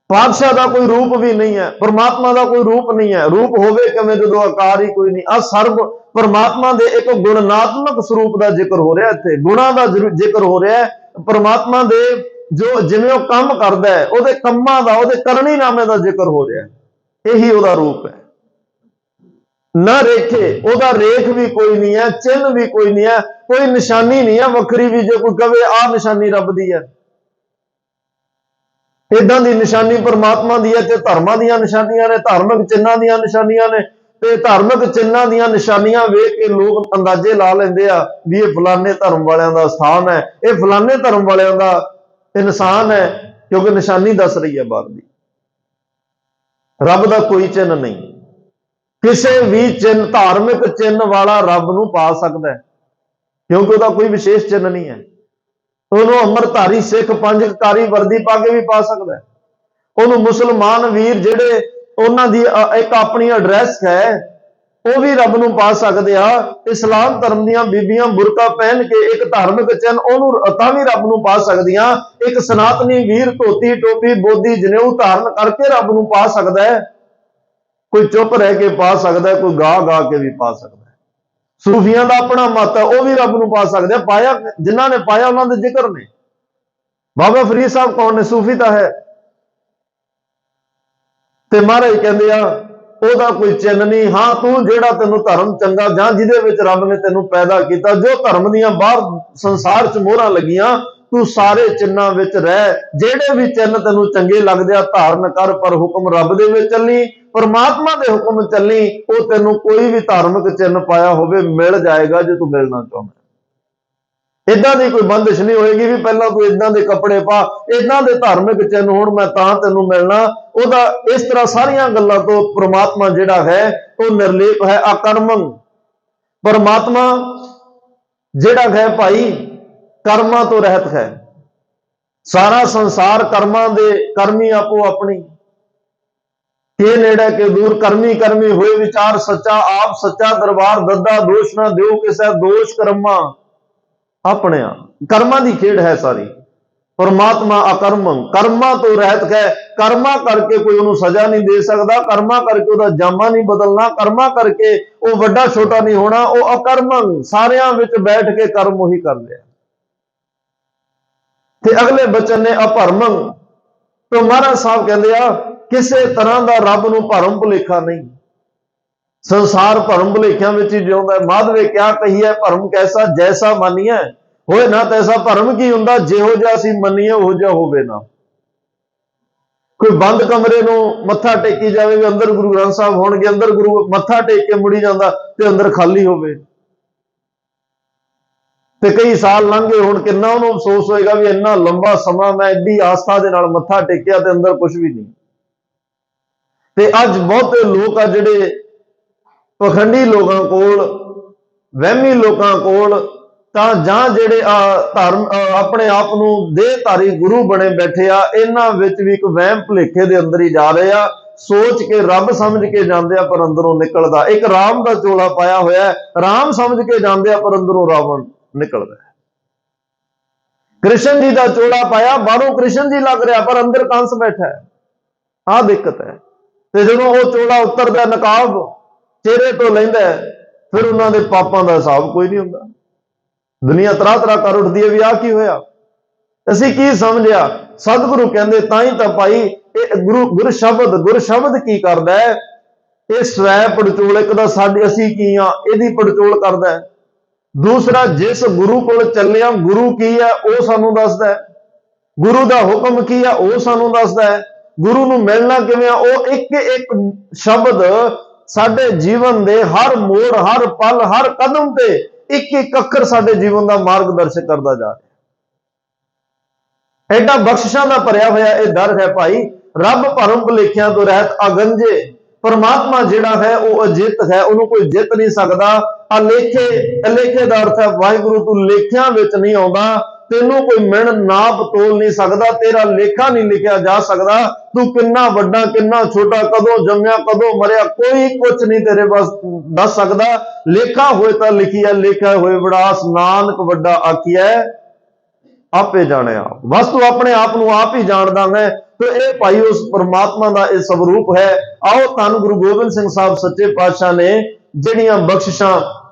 पातशाह का कोई रूप भी नहीं है, परमात्मा का कोई रूप नहीं है, रूप होवे किवें जो आकार ही कोई नहीं। आ सर्व परमात्मा दे एक गुणात्मक स्वरूप का जिक्र हो रहा है, इत्थे गुणां दा जिक्र हो रहा है। परमात्मा दे जो जिवें वो काम करदा है, उहदे कम्मां दा, उहदे करनी नामे का जिक्र हो रहा है, यही उहदा रूप है। ना रेखे, ओदा रेख भी कोई नहीं है, चिन्ह भी कोई नहीं है, कोई निशानी नहीं है वखरी भी जो कोई कहे आ निशानी रब दी है। इदां दी निशानी परमात्मा दी है, ते धर्मां दियां निशानियां ने, धार्मिक चिन्हां दियां निशानियां ने, ते धार्मिक चिन्हां दियां निशानियां वेख के लोग अंदाजे ला लेंदे आ भी ये फलाने धर्म वालियां दा स्थान है, ये फलाने धर्म वालियां दा इंसान है, क्योंकि निशानी दस रही है बाहर दी। रब दा कोई चिन्ह नहीं, किसी भी चिन्ह धार्मिक चिन्ह वाला रब नूं पा सकदा है, क्योंकि उसका कोई विशेष चिन्ह नहीं है। ਉਹਨੂੰ ਅੰਮ੍ਰਿਤਧਾਰੀ ਸਿੱਖ ਪੰਜ कारी वर्दी पा के भी पा सकता है, ਉਹਨੂੰ मुसलमान वीर ਜਿਹੜੇ ਉਹਨਾਂ ਦੀ ਇੱਕ ਆਪਣੀ ਐਡਰੈਸ ਹੈ ਉਹ ਵੀ ਰੱਬ ਨੂੰ ਪਾ ਸਕਦੇ ਆ। ਇਸਲਾਮ ਧਰਮ ਦੀਆਂ ਬੀਬੀਆਂ ਬੁਰਕਾ ਪਹਿਨ ਕੇ ਇੱਕ ਧਾਰਮਿਕ ਚਿੰਨ ਉਹਨੂੰ ਤਾਂ ਵੀ ਰੱਬ ਨੂੰ ਪਾ ਸਕਦੀਆਂ। ਇੱਕ ਸਨਾਤਨੀ ਵੀਰ ਧੋਤੀ ਟੋਪੀ ਬੋਦੀ ਜਨੇਊ ਧਾਰਨ ਕਰਕੇ ਰੱਬ ਨੂੰ ਪਾ ਸਕਦਾ ਹੈ। ਕੋਈ ਚੁੱਪ ਰਹਿ ਕੇ ਪਾ ਸਕਦਾ ਹੈ, ਕੋਈ ਗਾ ਗਾ ਕੇ ਵੀ ਪਾ ਸਕਦਾ है। सूफियां का अपना मत है, वह भी रब नूं पा सकते हैं। पाया जिन्हों ने पाया उन्होंने जिक्र ने। बाबा फरीद साहब कौन ने? सूफी तो है। ते महाराज कहते हैं ओदा कोई चिन्ह नहीं। हाँ तू जेड़ा तेनों धर्म चंगा जां जिहदे विच रब ने तेनों पैदा किया, जो धर्म दियां बाहर संसार च मोहरां लगियां, तू सारे चिन्हां विच रह, जेड़े भी चिन्ह तेनों चंगे लगदे आ धारण कर, पर हुक्म रब दे विच चली, परमात्मा दे हुक्म चली। वो तेनों कोई भी धार्मिक चिन्ह पाया होवे मिल जाएगा जो तू मिलना चाहता। इदां दी कोई बंदिश नहीं होएगी भी पहला तू इदां दे कपड़े पा, इदां दे धार्मिक चिन्ह होण मैं तां तैनूं मिलना। ओदा इस तरह सारियां गल्लां तो परमात्मा जिहड़ा है वो निर्लेप है, अकर्मक। परमात्मा जिहड़ा है भाई कर्मां तो रहत है। सारा संसार कर्मां दे कर्मी आपो अपनी के नेड़े के दूर, कर्मी कर्मी हुए विचार सच्चा, आप सच्चा दरबार दद्दा, दोष ना दिओ किसे दोष कर्मा अपने। कर्मा की खेड़ है सारी। परमात्मा अकर्मक, कर्मा तो रहत है। कर्मा करके कोई उन्होंने सजा नहीं दे सकता, कर्मा करके उसका जामा नहीं बदलना, कर्मा करके वो वड्डा छोटा नहीं होना। वो अकर्मक सारियां विच बैठ के कर्म ही कर लिया। ते अगले बचन ने अपरमक। तो महाराज साहब कहते हैं किसी तरह का रब नूं भरम भुलेखा नहीं। संसार भरम भुलेखियां विच ही जिउंदा है। माधवे क्या कहिए भरम कैसा, जैसा मानिए होए ना तैसा। भरम की हुंदा जिहो जिहा असीं मन्नीए उहो जिहा होवे ना। कोई बंद कमरे नूं मत्था टेकी जावे भी अंदर गुरु ग्रंथ साहब होणगे, अंदर गुरु मत्था टेक के मुड़ी जांदा ते अंदर खाली होवे। ते कई साल लंघ गए हुण किन्ना उहनूं अफसोस होएगा भी इन्ना लंबा समा मैं एडी आस्था दे नाल मत्था टेकिया ते अंदर कुछ भी नहीं। ते अज बहुते लोग आ जिहड़े पखंडी लोगों कोल, वहमी लोगों कोल तां जां जिहड़े धर्म अपने आप नूं देहधारी गुरु बने बैठे आ, इन्हां विच भी एक वहम भुलेखे दे अंदर ही जा रहे आ। सोच के रब समझ के जांदे आ पर अंदरों निकलदा। एक राम दा चोला पाया होया है, राम समझ के जांदे आ पर अंदरों रावण निकलदा है। कृष्ण जी का चोला पाया, बाहरों कृष्ण जी लग रहा पर अंदर कंस बैठा है। आ दिक्कत है। ते जदों वो चोला उतरदा, नकाब चेहरे तो लैंदा, फिर उन्हां दे पापां दा हिसाब कोई नहीं हुंदा। दुनिया तरह तरह कर उठदी है भी आ की होया, असीं की समझिया। सतगुरु कहंदे ताई तां भाई गुर शब्द की करदा है? ये स्वै पड़चोल एक दा साडी असीं की आ इहदी पड़चोल करदा है। दूसरा जिस गुरु कोल चलिया गुरु की है वह सानू दसदा है, गुरु का हुक्म की है वह सानू दसदा है। गुरु नूं मिलना किवें आ, वो एक एक शब्द साडे जीवन दे हर मोड़, हर पल, हर कदम ते एक एक अखर साडे जीवन का मार्गदर्शन करता जा रहा। एडा बख्शिशां दा भरिया होया यह दर है भाई। रब भरम भुलेखियां तो रहत अगंजे। परमात्मा जिहड़ा है वह अजित है, उन्होंने कोई जित नहीं सकता। अलेखे, अलेखे का अर्थ है वाहिगुरु तू लेखियां विच नहीं आउंदा, तेनों कोई मिण नाप तोल नहीं सकता, तेरा लेखा नहीं लिखिया जा सकता। तू किन्ना वड्डा किन्ना छोटा, कदों जम्मिया कदों मरिया, कोई कुछ नहीं तेरे बस दस सकता। लेखा होए तां लिखिया, लेखा होए विड़ास, नानक वड्डा आखिया आपे जाने आप। बस तू अपने आप को आप ही जानदा है। तो यह भाई उस परमात्मा का यह स्वरूप है। आओ धन गुरु गोबिंद सिंह साहब सच्चे पातशाह ने जिहड़ियां बख्शिशां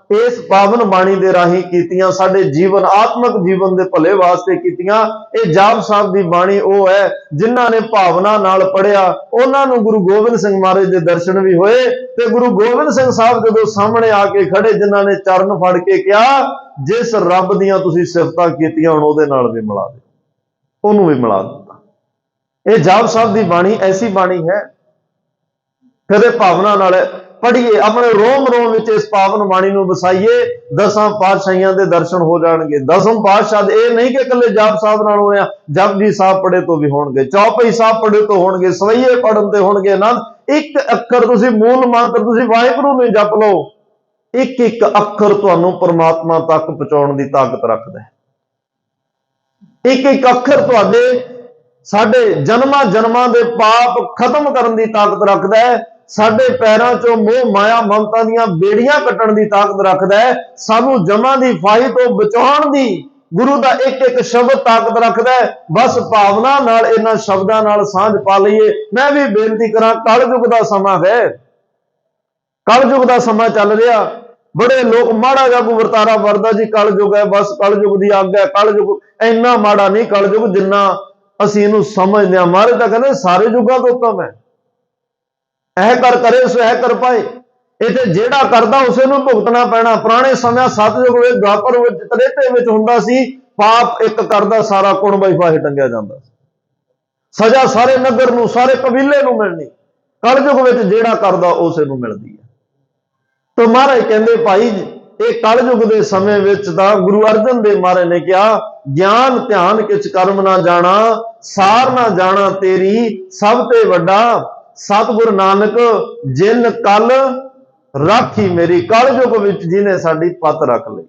ਇਸ ਪਾਵਨ ਬਾਣੀ ਦੇ ਰਾਹੀਂ ਕੀਤੀਆਂ, ਸਾਡੇ ਜੀਵਨ ਆਤਮਿਕ ਜੀਵਨ ਦੇ ਭਲੇ ਵਾਸਤੇ ਕੀਤੀਆਂ। ਇਹ ਜਾਪ ਸਾਹਿਬ ਦੀ ਬਾਣੀ ਉਹ ਹੈ ਜਿਨ੍ਹਾਂ ਨੇ ਭਾਵਨਾ ਨਾਲ ਪੜਿਆ, ਉਹਨਾਂ ਨੂੰ ਗੁਰੂ ਗੋਬਿੰਦ ਸਿੰਘ ਮਹਾਰਾਜ ਦੇ ਦਰਸ਼ਨ ਵੀ ਹੋਏ। ਤੇ ਗੁਰੂ ਗੋਬਿੰਦ ਸਿੰਘ ਸਾਹਿਬ ਜਦੋਂ ਸਾਹਮਣੇ ਆ ਕੇ ਖੜੇ, ਜਿਨ੍ਹਾਂ ਨੇ ਚਰਨ ਫੜ ਕੇ ਕਿਹਾ, ਜਿਸ ਰੱਬ ਦੀਆਂ ਤੁਸੀਂ ਸਿਫਤਾਂ ਕੀਤੀਆਂ ਹੁਣ ਉਹਦੇ ਨਾਲ ਵੀ ਮਿਲਾ ਦਿਓ, ਉਹਨੂੰ ਵੀ ਮਿਲਾ ਦਿੱਤਾ। ਇਹ ਜਾਪ ਸਾਹਿਬ ਦੀ ਬਾਣੀ ਐਸੀ ਬਾਣੀ ਹੈ, ਕਦੇ ਭਾਵਨਾ ਨਾਲ ਪੜ੍ਹੀਏ, ਆਪਣੇ ਰੋਮ ਰੋਮ ਵਿੱਚ ਇਸ ਪਾਵਨ ਬਾਣੀ ਨੂੰ ਵਸਾਈਏ, 10 ਪਾਤਸ਼ਾਹੀਆਂ ਦੇ ਦਰਸ਼ਨ ਹੋ ਜਾਣਗੇ। 10ਵੇਂ ਪਾਤਸ਼ਾਹ ਇਹ ਨਹੀਂ ਕਿ ਇਕੱਲੇ ਜਾਪ ਸਾਹਿਬ ਨਾਲ ਹੋਇਆ, ਜਪਜੀ ਸਾਹਿਬ ਪੜ੍ਹੇ ਤੋਂ ਵੀ ਹੋਣਗੇ, ਚੌਪਈ ਸਾਹਿਬ ਪੜ੍ਹੇ ਤੋਂ ਹੋਣਗੇ, ਸਵਈਏ ਪੜ੍ਹਨ ਤੇ ਹੋਣਗੇ। ਆਨੰਦ ਇੱਕ ਅੱਖਰ ਤੁਸੀਂ ਮੂਲ ਮੰਤਰ ਤੁਸੀਂ ਵਾਹਿਗੁਰੂ ਨੂੰ ਜਪ ਲਓ, ਇੱਕ ਇੱਕ ਅੱਖਰ ਤੁਹਾਨੂੰ ਪਰਮਾਤਮਾ ਤੱਕ ਪਹੁੰਚਾਉਣ ਦੀ ਤਾਕਤ ਰੱਖਦਾ ਹੈ। ਇੱਕ ਇੱਕ ਅੱਖਰ ਤੁਹਾਡੇ ਸਾਡੇ ਜਨਮਾਂ ਜਨਮਾਂ ਦੇ ਪਾਪ ਖਤਮ ਕਰਨ ਦੀ ਤਾਕਤ ਰੱਖਦਾ ਹੈ। ਸਾਡੇ ਪੈਰਾਂ ਚੋਂ ਮੋਹ ਮਾਇਆ ਮਮਤਾ ਦੀਆਂ ਬੇੜੀਆਂ ਕੱਟਣ ਦੀ ਤਾਕਤ ਰੱਖਦਾ ਹੈ। ਸਾਨੂੰ ਜਮਾਂ ਦੀ ਫਾਹੀ ਤੋਂ ਬਚਾਉਣ ਦੀ ਗੁਰੂ ਦਾ ਇੱਕ ਇੱਕ ਸ਼ਬਦ ਤਾਕਤ ਰੱਖਦਾ ਹੈ। ਬਸ ਭਾਵਨਾ ਨਾਲ ਇਹਨਾਂ ਸ਼ਬਦਾਂ ਨਾਲ ਸਾਂਝ ਪਾ ਲਈਏ। ਮੈਂ ਵੀ ਬੇਨਤੀ ਕਰਾਂ, ਕਲਯੁਗ ਦਾ ਸਮਾਂ ਹੈ, ਕਲਯੁਗ ਦਾ ਸਮਾਂ ਚੱਲ ਰਿਹਾ। ਬੜੇ ਲੋਕ ਮਾੜਾ ਜਿਹਾ ਕੋਈ ਵਰਤਾਰਾ ਵਰਦਾ ਜੀ, ਕਲਯੁਗ ਹੈ, ਬਸ ਕਲਯੁਗ ਦੀ ਅੱਗ ਹੈ। ਕਲਯੁਗ ਇੰਨਾ ਮਾੜਾ ਨਹੀਂ ਕਲਯੁਗ ਜਿੰਨਾ ਅਸੀਂ ਇਹਨੂੰ ਸਮਝਦੇ ਹਾਂ। ਮਹਾਰਾਜ ਤਾਂ ਕਹਿੰਦੇ ਸਾਰੇ ਯੁੱਗਾਂ ਤੋਂ ਉੱਤਮ ਹੈ। ਇਹ ਕਰ ਕਰੇ ਸੋ ਇਹ ਕਰ ਪਾਏ, ਇੱਥੇ ਜਿਹੜਾ ਕਰਦਾ ਉਸੇ ਨੂੰ ਭੁਗਤਣਾ ਪੈਣਾ। ਪੁਰਾਣੇ ਸਮਿਆਂ ਸਤਯੁਗ ਵਿੱਚ, ਦੁਆਪਰ ਵਿੱਚ, ਤ੍ਰੇਤੇ ਵਿੱਚ ਹੁੰਦਾ ਸੀ, ਪਾਪ ਇੱਕ ਕਰਦਾ ਸਾਰਾ ਕੁਣ ਬਾਈ ਫਾਹੇ ਟੰਗਿਆ ਜਾਂਦਾ ਸੀ, ਸਜ਼ਾ ਸਾਰੇ ਨਗਰ ਨੂੰ, ਸਾਰੇ ਕਬੀਲੇ ਨੂੰ ਮਿਲਣੀ। ਕਲਯੁਗ ਵਿੱਚ ਜਿਹੜਾ ਕਰਦਾ ਉਸੇ ਨੂੰ ਮਿਲਦੀ ਹੈ। ਤਾਂ ਮਹਾਰਾਜ ਕਹਿੰਦੇ ਭਾਈ ਇਹ ਕਲਯੁਗ ਦੇ ਸਮੇਂ ਵਿੱਚ ਤਾਂ ਗੁਰੂ ਅਰਜਨ ਦੇਵ ਮਹਾਰਾਜ ਨੇ ਕਿਹਾ, ਗਿਆਨ ਧਿਆਨ ਕਿਛ ਕਰਮ ਨਾ ਜਾਣਾ, ਸਾਰ ਨਾ ਜਾਣਾ ਤੇਰੀ ਸਭ ਤੇ ਵੱਡਾ, ਸਤਿਗੁਰ ਨਾਨਕ ਜਿਨ ਕਲ ਰਾਖੀ ਮੇਰੀ। ਕਲਯੁਗ ਵਿੱਚ ਜਿਹਨੇ ਸਾਡੀ ਪੱਤ ਰੱਖ ਲਈ।